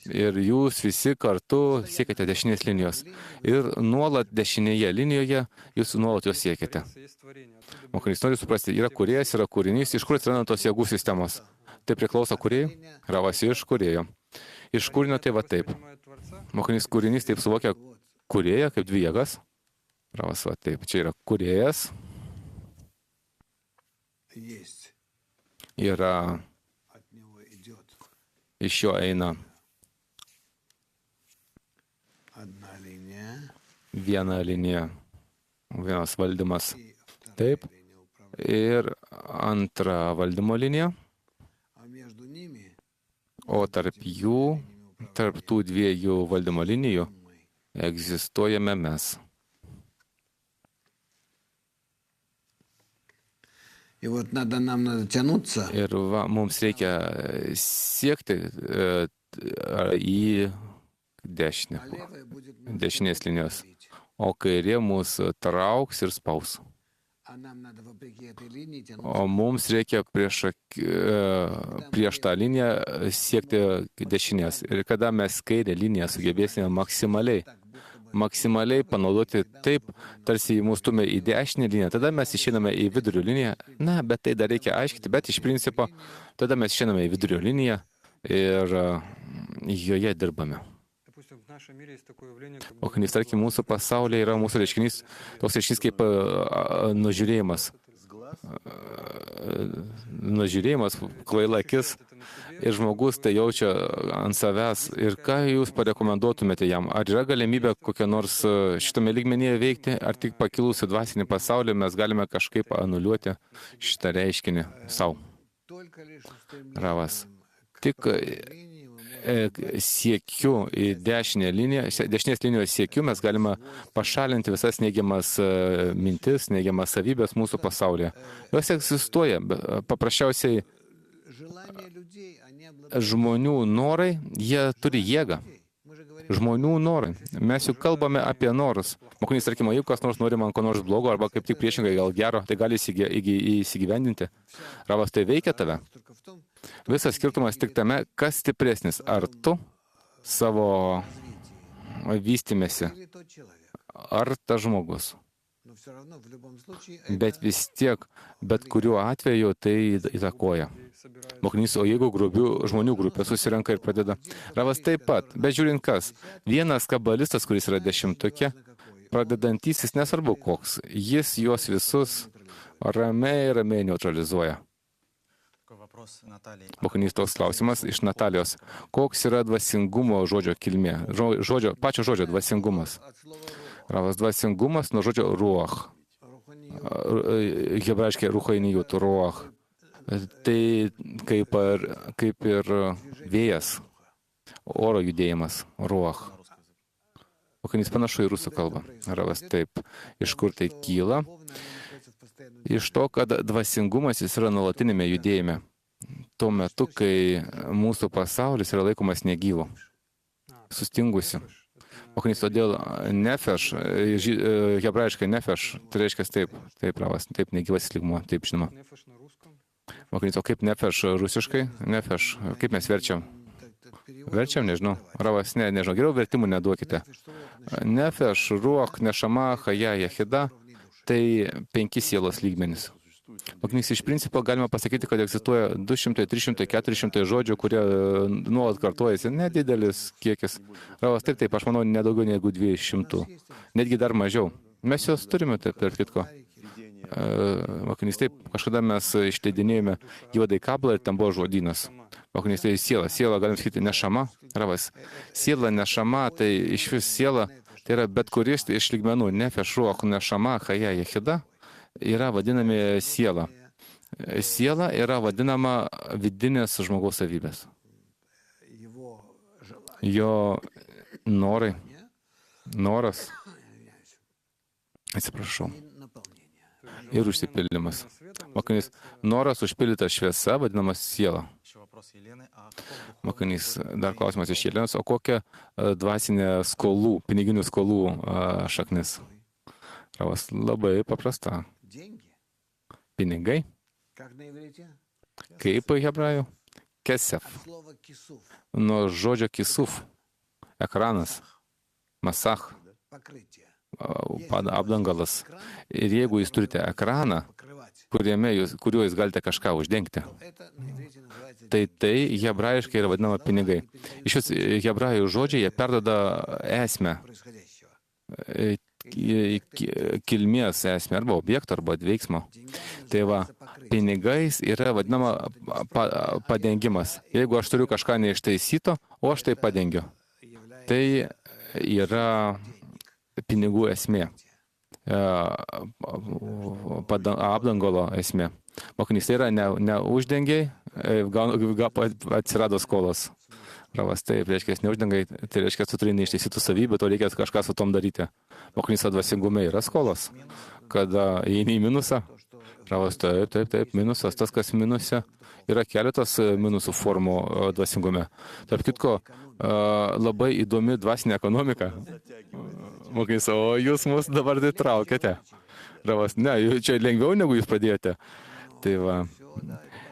ir jūs visi kartu siekite dešinės linijos. Ir nuolat dešinėje linijoje jūs nuolat jos siekite. Mokinys nori suprasti, yra kūrėjas, yra kūrinys, iš kur atsiranda tos jėgų sistemos. Tai priklauso kūrėjai, Ravas iš kūrėjo. Iš kūrinio tai va taip. Mokinys kūrinys taip suvokia kūrėją kaip dvi jėgas. Ravas va taip, čia yra kūrėjas. Yra, iš jo eina viena linija, vienas valdymas. Taip. Ir antra valdymo linija. O tarp jų, tarp tų dviejų valdymo linijų, egzistuojame mes. Ir mums reikia siekti į dešinę, dešinės linijos, o kairė mūsų trauks ir spaus. O mums reikia prieš tą liniją siekti dešinės. Ir kada mes kairę liniją sugebėsime maksimaliai panaudoti taip, tarsi mūsų stumia į dešinę liniją, tada mes išeiname į vidurio liniją. Na, bet tai dar reikia aiškinti, bet iš principo tada mes išeiname į vidurio liniją ir joje dirbame. O kai, tarkim, mūsų pasaulyje yra mūsų reiškinys, toks reiškinys kaip nužiūrėjimas. Nužiūrėjimas, kvaila akis ir žmogus tai jaučia ant savęs. Ir ką jūs parekomenduotumėte jam? Ar yra galimybė kokią nors šitame lygmenyje veikti, ar tik pakilus į dvasinį pasaulį mes galime kažkaip anuliuoti šitą reiškinį savo? Ravas. Tik siekiu į dešinės linijos siekiu mes galime pašalinti visas neigiamas mintis, neigiamas savybės mūsų pasaulyje. Jos egzistuoja, paprasčiausiai žmonių norai, jie turi jėgą. Žmonių norai. Mes juk kalbame apie norus. Mokinys, tarkim, jeigu kas nors nori man ko nors blogo, arba kaip tik priešingai gal gero, tai gali įsigyvendinti. Ravas, tai veikia tave. Visas skirtumas tik tame, kas stipresnis. Ar tu savo vystymėsi, ar tas žmogus. Bet vis tiek, bet kuriuo atveju tai įtakoja. Mokinys, o jeigu žmonių grupė susirenka ir pradeda. Ravas taip pat, bet žiūrint kas. Vienas kabalistas, kuris yra 10-tukė, pradedantysis nesvarbu koks, jis juos visus ramiai neutralizuoja. Mokinys, toks klausimas iš Natalijos. Koks yra dvasingumo žodžio kilmė? Pačio žodžio dvasingumas. Ravas, dvasingumas nuo žodžio ruach. Hebrajiškai ruchainijut, ruach. Tai kaip ir vėjas, oro judėjimas, ruach. Mokinys, panašu į rusų kalbą. Ravas, taip. Iš kur tai kyla? Iš to, kad dvasingumas jis yra nuolatinėme judėjime. Tuo metu, kai mūsų pasaulis yra laikomas negyvu, sustingusi. Mokinys, todėl nefeš, hebrajiškai nefeš, tai reiškia taip, Ravas, taip, negyvasis lygmuo, taip žinoma. Mokinys, o kaip nefeš rusiškai? Nefeš, kaip mes verčiam? Verčiam, nežinau. Ravas, nežinau, geriau vertimų neduokite. Nefeš, ruok, nešama, chaja, jachida, tai 5 sielos lygmenys. Mokinys, iš principo galima pasakyti, kad egzistuoja 200, 300, 400 žodžių, kurie nuolat kartojasi, nedidelis kiekis. Ravas, taip, aš manau, nedaugiau negu 200, netgi dar mažiau. Mes juos turime, taip, per kitko. Mokinys, taip, kažkada mes išleidinėjome juodai kablą ir ten buvo žodynas. Mokinys, tai siela, galim sakyti, nešama. Ravas, siela, nešama, tai iš vis siela, tai yra bet kuris iš lygmenų, nefeš, ruach, nešama, chaja, jachida, yra vadinami siela. Siela yra vadinama vidinės žmogaus savybės. Jo noras, atsiprašau, ir užsipildymas. Mokinys, noras užpildytas šviesa, vadinamas siela. Mokinys, dar klausimas iš Jelenos, o kokia dvasinė skolų, piniginių skolų šaknis? Ravas, labai paprasta. Pinigai. Kaip hebrajų? Kesef. Nuo žodžio kisuf. Ekranas. Masach. Apdangalas. Ir jeigu jūs turite ekraną, kuriuo jūs galite kažką uždengti, tai hebrajiškai yra vadinama pinigai. Iš vis hebrajų žodžiai, jie perduoda esmę, kilmės esmę, arba objektą, arba veiksmo. Tai va, pinigais yra vadinama padengimas. Jeigu aš turiu kažką neištaisyto, o aš tai padengiu. Tai yra pinigų esmė, apdangalo esmė. Mokinys, tai yra neuždengiai, atsirado skolos. Ravas, taip, reiškia, neuždengai, tai reiškia, tu turi neištaisytų savybių, to reikia kažką su tom daryti. Mokinys, dvasingume yra skolos, kada įeini į minusą. Ravas, taip, minusas, tas, kas minuse, yra keletas minusų formų dvasingume. Tarp kitko, labai įdomi dvasinė ekonomika. Mokinys, o jūs mus dabar tai traukiate. Ravas, ne, čia lengviau negu jūs pradėjote. Tai va.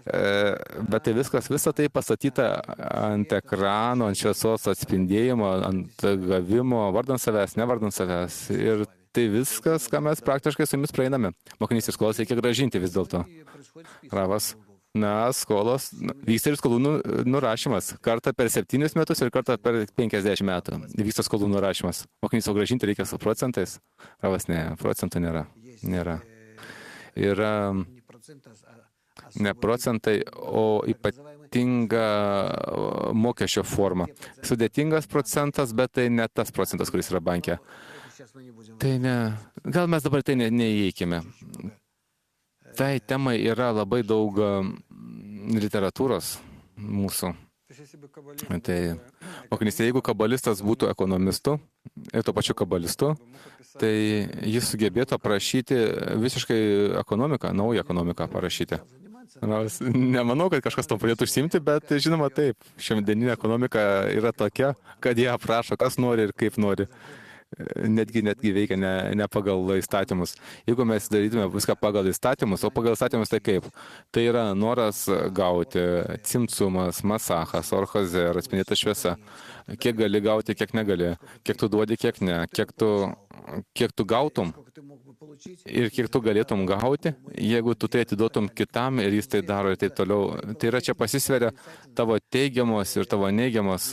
Bet tai visa tai pastatyta ant ekrano, ant šviesos atspindėjimo, ant gavimo, vardant savęs, nevardant savęs. Ir tai viskas, ką mes praktiškai su jumis praeiname. Mokinys, ir skolas reikia gražinti vis dėlto. Ravas, skolos, vyksta ir skolų nurašymas. Kartą per 7 metus ir kartą per 50 metų. Vyksta skolų nurašymas. Mokinys, o gražinti reikia su procentais. Ravas, ne, procentų nėra. Yra ne procentai, o ypatinga mokesčio forma. Sudėtingas procentas, bet tai ne tas procentas, kuris yra banke. Tai ne, gal mes dabar tai neįeikime. Tai temai yra labai daug literatūros mūsų. Tai, mokinys, jeigu kabalistas būtų ekonomistu ir tuo pačiu kabalistu, tai jis sugebėtų aprašyti visiškai ekonomiką, naują ekonomiką parašyti. Nemanau, kad kažkas to pradėtų užsimti, bet žinoma taip, šiandieninė ekonomika yra tokia, kad jie aprašo, kas nori ir kaip nori. Netgi veikia ne pagal įstatymus. Jeigu mes darytume viską pagal įstatymus, o pagal įstatymus tai kaip? Tai yra noras gauti cimcumas, masachas, orchozer, atspindėta šviesa. Kiek gali gauti, kiek negali. Kiek tu duodi, kiek ne. Kiek tu gautum ir kiek tu galėtum gauti, jeigu tu tai atiduotum kitam ir jis tai daro ir taip toliau. Tai yra čia pasisveria tavo teigiamos ir tavo neigiamos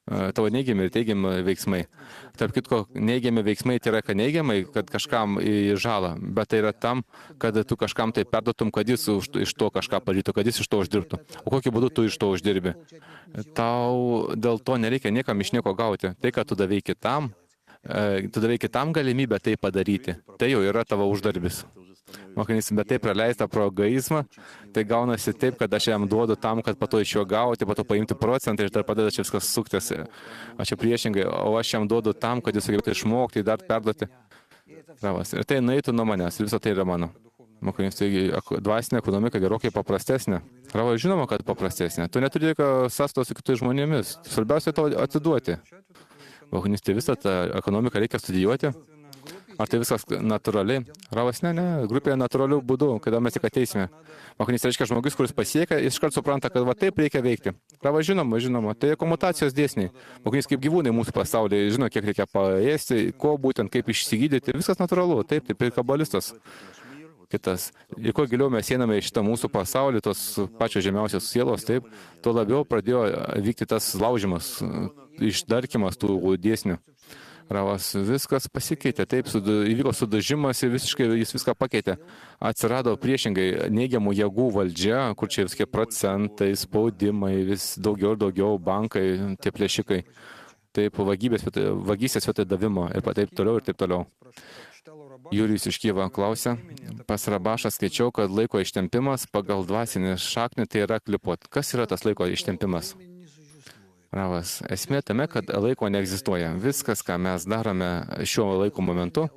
tavo neigiami ir teigiami veiksmai. Tarp kitko, neigiami veiksmai tai yra, kad neigiamai, kad kažkam į žalą, bet tai yra tam, kad tu kažkam tai perduotum, kad jis iš to kažką padarytų, kad jis iš to uždirbtų. O kokiu būdu tu iš to uždirbi? Tau dėl to nereikia niekam iš nieko gauti. Tai, kad tu davei kitam galimybę tai padaryti, tai jau yra tavo uždarbis. Mokinys, bet tai praleista pro egoizmą, tai gaunasi taip, kad aš jam duodu tam, kad po to iš jo gauti, po to paimti procentą ir dar padeda čia viskas suktis. Aš čia priešingai, o aš jam duodu tam, kad jis sugebėtų išmokti, dar perduoti. Ravas. Ir tai nueitų nuo manęs, ir visą tai yra mano. Mokinys, tai dvasinė ekonomika gerokai paprastesnė. Ravas, žinoma, kad paprastesnė. Tu neturi jokio sąsto su kitais žmonėmis. Svarbiausia to atiduoti. Mokinys, tai visą tą ekonomiką reikia studijuoti. Ar tai viskas natūraliai? Ravas, ne, grupėje natūralių būdų, kada mes tik ateisime. Mokinys reiškia žmogus, kuris pasiekia, jis iškart supranta, kad va taip reikia veikti. Ravas, žinoma, tai komutacijos dėsniai. Mokinys kaip gyvūnai mūsų pasaulyje, žino, kiek reikia paėsti, ko būtent, kaip išsigydyti, viskas natūralu, taip ir kabalistas. Kitas. Ir kuo giliau mes einame į šitą mūsų pasaulį, tos pačios žemiausios sielos, taip, tuo labiau pradėjo vykti tas laužimas, išdarkimas tų dėsnių. Ravas, viskas pasikeitė, taip, įvyko sudažimas ir visiškai jis viską pakeitė. Atsirado priešingai neigiamų jėgų valdžia, kur čia visokie procentai, spaudimai, vis daugiau ir daugiau, bankai, tie plėšikai, taip, vagystės vietoj davimo ir taip toliau ir taip toliau. Jurijus iš Kijevo klausia, pas Rabašą skaičiau, kad laiko ištempimas pagal dvasinį šaknį tai yra klipot. Kas yra tas laiko ištempimas? Ravas, esmė tame, kad laiko neegzistuoja. Viskas, ką mes darome šiuo laiko momentu,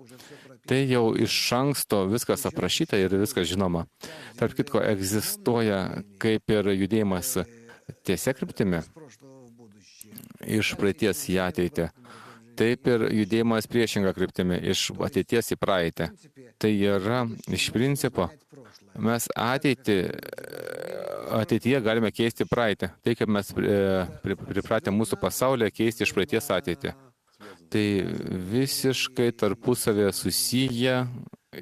tai jau iš anksto viskas aprašyta ir viskas žinoma. Tarp kitko, egzistuoja kaip ir judėjimas tiesia kryptimi iš praeities į ateitį. Taip ir judėjimas priešinga kryptimi iš ateities į praeitį. Tai yra iš principo, mes ateityje galime keisti praeitį. Tai, kaip mes pripratę mūsų pasaulyje keisti iš praeities ateitį. Tai visiškai tarpusavėje susiję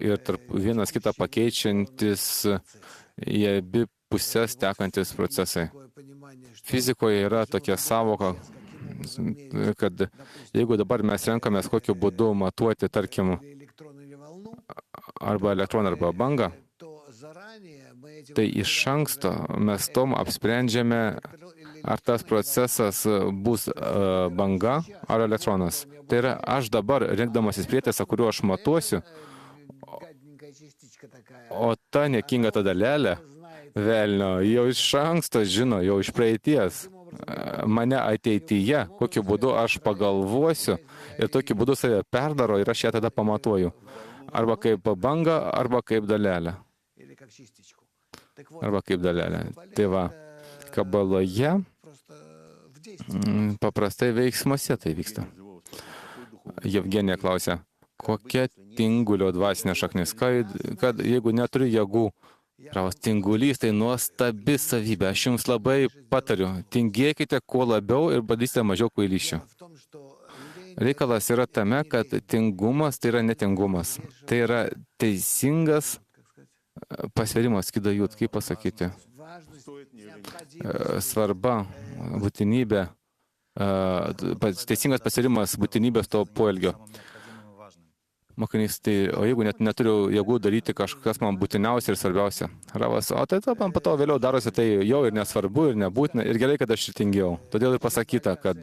ir vienas kitą pakeičiantis į abi pusės tekantis procesai. Fizikoje yra tokia savoka, kad jeigu dabar mes renkamės kokiu būdu matuoti, tarkim, arba elektroną, arba bangą, tai iš anksto mes tom apsprendžiame, ar tas procesas bus banga ar elektronas. Tai yra, aš dabar, rinkdamasis prietaisą, kuriuo aš matuosiu, o ta niekinga ta dalelė, velnio, jau iš anksto žino, jau iš praeities, mane ateityje, kokiu būdu aš pagalvosiu ir tokiu būdu save perdaro ir aš ją tada pamatuoju. Arba kaip banga, arba kaip dalelė. Tai va, kabaloje paprastai veiksmuose tai vyksta. Jevgenija klausia, kokia tingulio dvasinė šaknis, kad jeigu neturi jėgų, tingulys tai nuostabi savybė. Aš jums labai patariu, tingėkite kuo labiau ir badysite mažiau kvailysčių. Reikalas yra tame, kad tingumas tai yra netingumas. Tai yra teisingas pasverimas, kidajut, kaip pasakyti. Svarba, būtinybė, teisingas pasverimas būtinybės to poelgio. Mokinys, tai, o jeigu net neturiu jėgų daryti kažkas man būtiniausia ir svarbiausia. Ravas, o tai man po to vėliau darosi tai jau ir nesvarbu, ir nebūtina, ir gerai, kad aš ir tingėjau. Todėl ir pasakyta, kad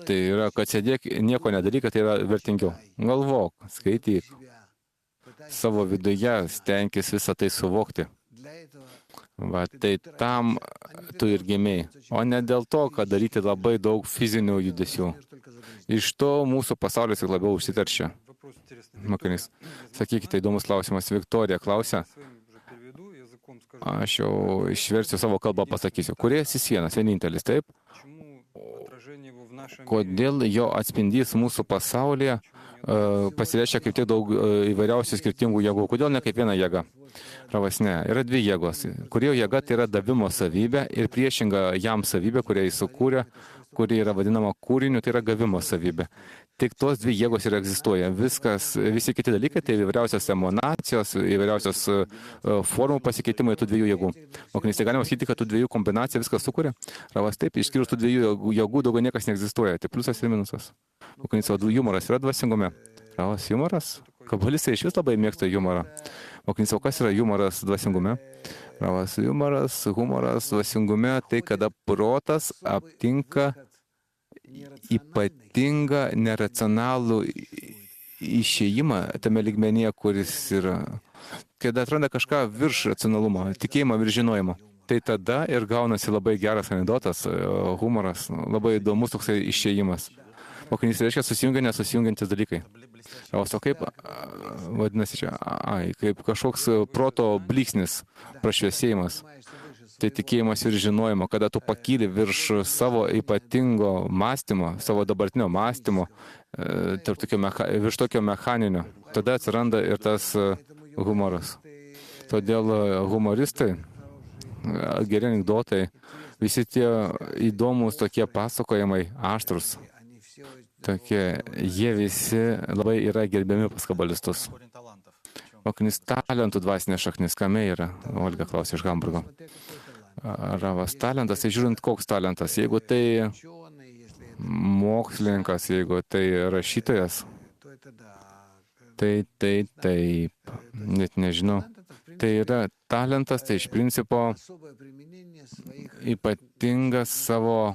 tai yra, kad sėdėk, nieko nedaryk, kad tai yra vertingiau. Galvok, skaityk. Savo viduje stenkis visą tai suvokti. Va, tai tam tu ir gimėjai, o ne dėl to, kad daryti labai daug fizinių judesių. Iš to mūsų pasaulis ir labiau užsiteršia. Mokinys, sakykite, įdomus klausimas. Viktorija klausia, aš jau išversiu savo kalbą, pasakysiu. Kūrėjas jis vienas, vienintelis, taip? Kodėl jo atspindys mūsų pasaulyje pasireiškia kaip tiek daug įvairiausių skirtingų jėgų? Kodėl ne kaip viena jėga? Ravas, ne. Yra dvi jėgos. Kūrėjo jėga tai yra davimo savybė ir priešinga jam savybė, kurią jis sukūrė, kuri yra vadinama kūriniu, tai yra gavimo savybė. Tik tos dvi jėgos ir egzistuoja. Visi kiti dalykai, tai įvairiausios emanacijos, įvairiausios formų pasikeitimai tų dviejų jėgų. Mokinys, tai galima sakyti, kad tų dviejų kombinacija viskas sukuria? Ravas, taip, išskyrus tų dviejų jėgų daugiau niekas neegzistuoja. Tai pliusas ir minusas. Mokinys, o humoras yra dvasingume? Ravas, humoras? Kabalistai iš vis labai mėgsta humorą. Mokinys, o kas yra humoras dvasingume? Ravas, humoras dvasingume, tai kada protas aptinka ypatingą neracionalų išėjimą tame lygmenyje, kuris yra, kada atranda kažką virš racionalumo, tikėjimą virš žinojimo. Tai tada ir gaunasi labai geras anekdotas, humoras, labai įdomus toksai išėjimas. Mokinys reiškia susijungia nesusijungiantis dalykai. O kaip vadinasi čia? Kaip kažkoks proto blyksnis, prašviesėjimas. Tai tikėjimas ir žinojimo, kada tu pakyli virš savo ypatingo mąstymo, savo dabartinio mąstymo, virš tokio mechaninio. Tada atsiranda ir tas humoras. Todėl humoristai, geri anekdotai, visi tie įdomus tokie pasakojimai, aštrus, tokie, jie visi labai yra gerbiami pas kabalistus. Mokinys, talentų dvasinė šaknis, kame yra? Olga klausė iš Hamburgo. Ravas, talentas, tai žiūrint, koks talentas. Jeigu tai mokslininkas, jeigu tai rašytojas, tai taip, net nežinau. Tai yra talentas, tai iš principo ypatingas savo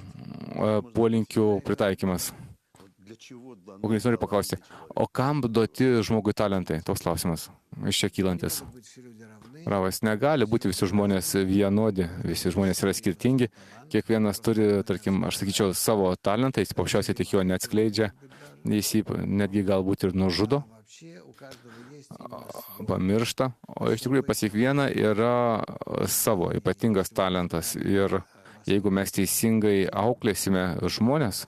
polinkių pritaikymas. Mokinys nori paklausti, o kam duoti žmogui talentai? Toks klausimas, iš čia kylantis. Ravas, negali būti visi žmonės vienodi, visi žmonės yra skirtingi, kiekvienas turi, tarkim, aš sakyčiau, savo talentą, jis paprasčiausiai tik jo neatskleidžia, jis jį netgi galbūt ir nužudo, pamiršta, o iš tikrųjų pas kiekvieną yra savo ypatingas talentas ir jeigu mes teisingai auklėsime žmonės,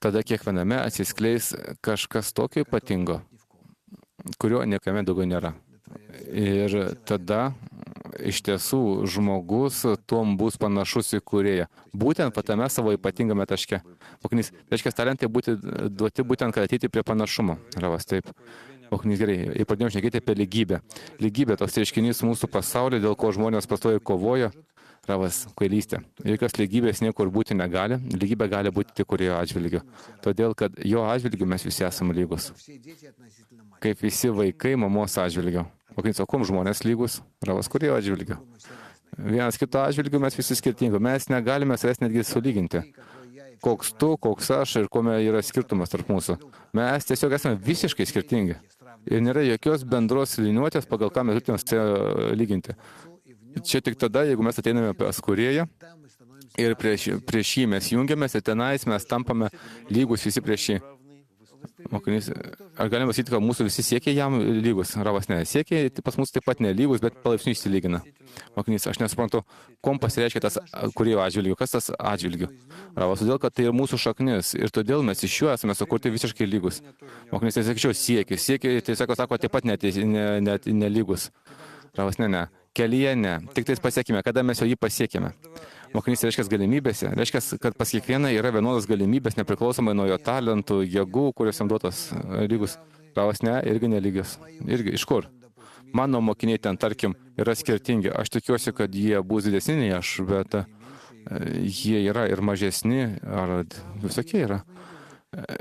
tada kiekviename atsiskleis kažkas tokio ypatingo, kurio niekame daugiau nėra. Ir tada iš tiesų žmogus tuom bus panašus į kūrėją. Būtent patame savo ypatingame taške. Mokinys, reiškia, talentai duoti būtent, kad ateiti prie panašumo. Ravas, taip. Mokinys, gerai, ir pradėjom šnekėti apie lygybę. Lygybė, toks reiškinys mūsų pasaulyje, dėl ko žmonės pastoviai kovoja. Ravas, kvailystė. Jokios lygybės niekur būti negali. Lygybė gali būti tik kūrėjo atžvilgiu. Todėl, kad jo atžvilgiu mes visi esame lygus. Kaip visi vaikai mamos atžvilgiu. Mokinys, o kuom žmonės lygus? Ravas, kūrėjo atžvilgiu. Vienas kito atžvilgiu mes visi skirtingi. Mes negalime savęs netgi sulyginti. Koks tu, koks aš ir kome yra skirtumas tarp mūsų. Mes tiesiog esame visiškai skirtingi. Ir nėra jokios bendros liniuotės, pagal ką mes turėtume lyginti. Čia tik tada, jeigu mes ateiname pas kūrėją ir prieš jį mes jungiamės ir tenais mes tampame lygus visi prieš jį. Mokinys, ar galime pasakyti, kad mūsų visi siekiai jam lygus? Ravas, ne. Siekiai pas mūsų taip pat nelygus, bet palaipsniui išsilygina. Mokinys, aš nesuprantu, kuom pasireiškia tas kūrėjo atžvilgiu. Kas tas atžvilgiu? Ravas, todėl, kad tai ir mūsų šaknis ir todėl mes iš jų esame sukurti visiškai lygus. Mokinys, tai sakyčiau, siekiai. Siekiai, tai sako, taip pat net nelygus. Ravas, ne. Kelyje ne. Tik tais pasiekime, kada mes jau jį pasiekime. Mokinys reiškia galimybėse. Reiškia, kad pas kiekvieną yra vienodas galimybės, nepriklausomai nuo jo talentų, jėgų, kurios jam duotas lygus. Ravas, ne, irgi nelygius. Irgi, iš kur? Mano mokiniai ten, tarkim, yra skirtingi. Aš tikiuosi, kad jie bus didesni nei aš, bet jie yra ir mažesni, ar visokie yra.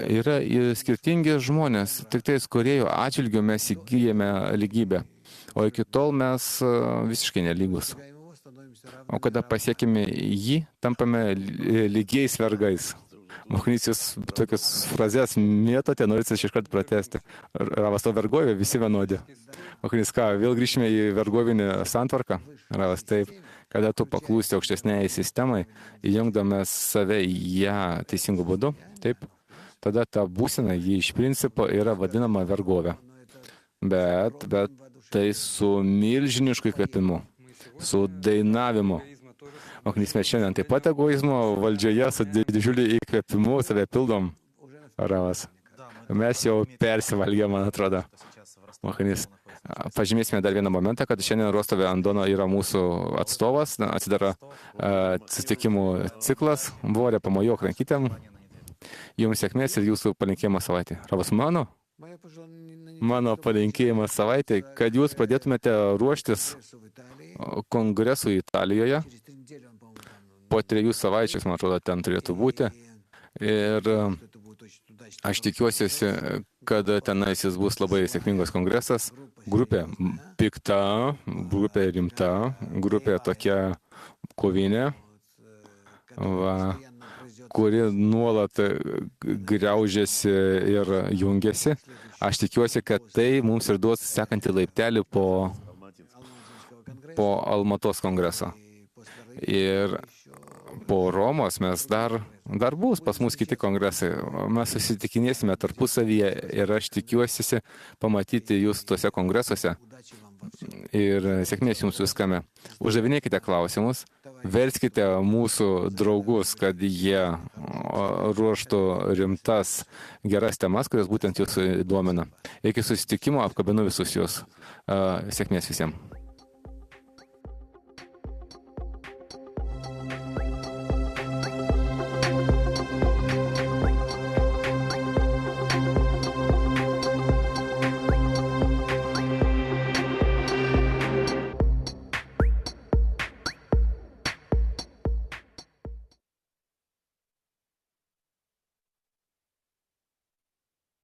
Yra ir skirtingi žmonės. Tik tais kūrėjo atžvilgiu mes įgyjame lygybę. O iki tol mes visiškai nelygus. O kada pasiekime jį, tampame lygiais vergais. Mokinys, jūs tokias frazes mėtote, norite iškart pratesti. Ravas, to vergovė visi vienodi. Mokinys, ką, vėl grįžime į vergovinę santvarką? Ravas, taip. Kada tu paklūsti aukštesnei sistemai, įjungdamas save į ją teisingų būdų, taip, tada ta būsena, ji iš principo yra vadinama vergovė. bet tai su milžinišku įkvėpimu, su dainavimu. Mokinys mes šiandien taip pat egoizmo valdžioje su didžiuliu įkvėpimu save pildom. Ravas. Mes jau persivalgėm, man atrodo. Mokinys. Pažymėsime dar vieną momentą, kad šiandien Rostove Andono yra mūsų atstovas, atsidara susitikimų ciklas, Vorė pamojok rankytėm, jums sėkmės ir jūsų palinkėjimas savaitė. Ravas, mano palinkėjimas savaitė, kad jūs pradėtumėte ruoštis kongresui Italijoje, po 3 savaičių, man atrodo, ten turėtų būti, ir aš tikiuosi, kad tenais jis bus labai sėkmingas kongresas. Grupė pikta, grupė rimta, grupė tokia kovinė, kuri nuolat griaužiasi ir jungiasi. Aš tikiuosi, kad tai mums ir duos sekantį laiptelį po Almatos kongreso. Ir po Romos mes dar bus pas mus kiti kongresai. Mes susitikinėsime tarpusavyje ir aš tikiuosi pamatyti jūs tuose kongresuose. Ir sėkmės jums viskame. Uždavinėkite klausimus, verskite mūsų draugus, kad jie ruoštų rimtas, geras temas, kurios būtent jūsų domina. Iki susitikimo apkabinu visus jūs. Sėkmės visiems.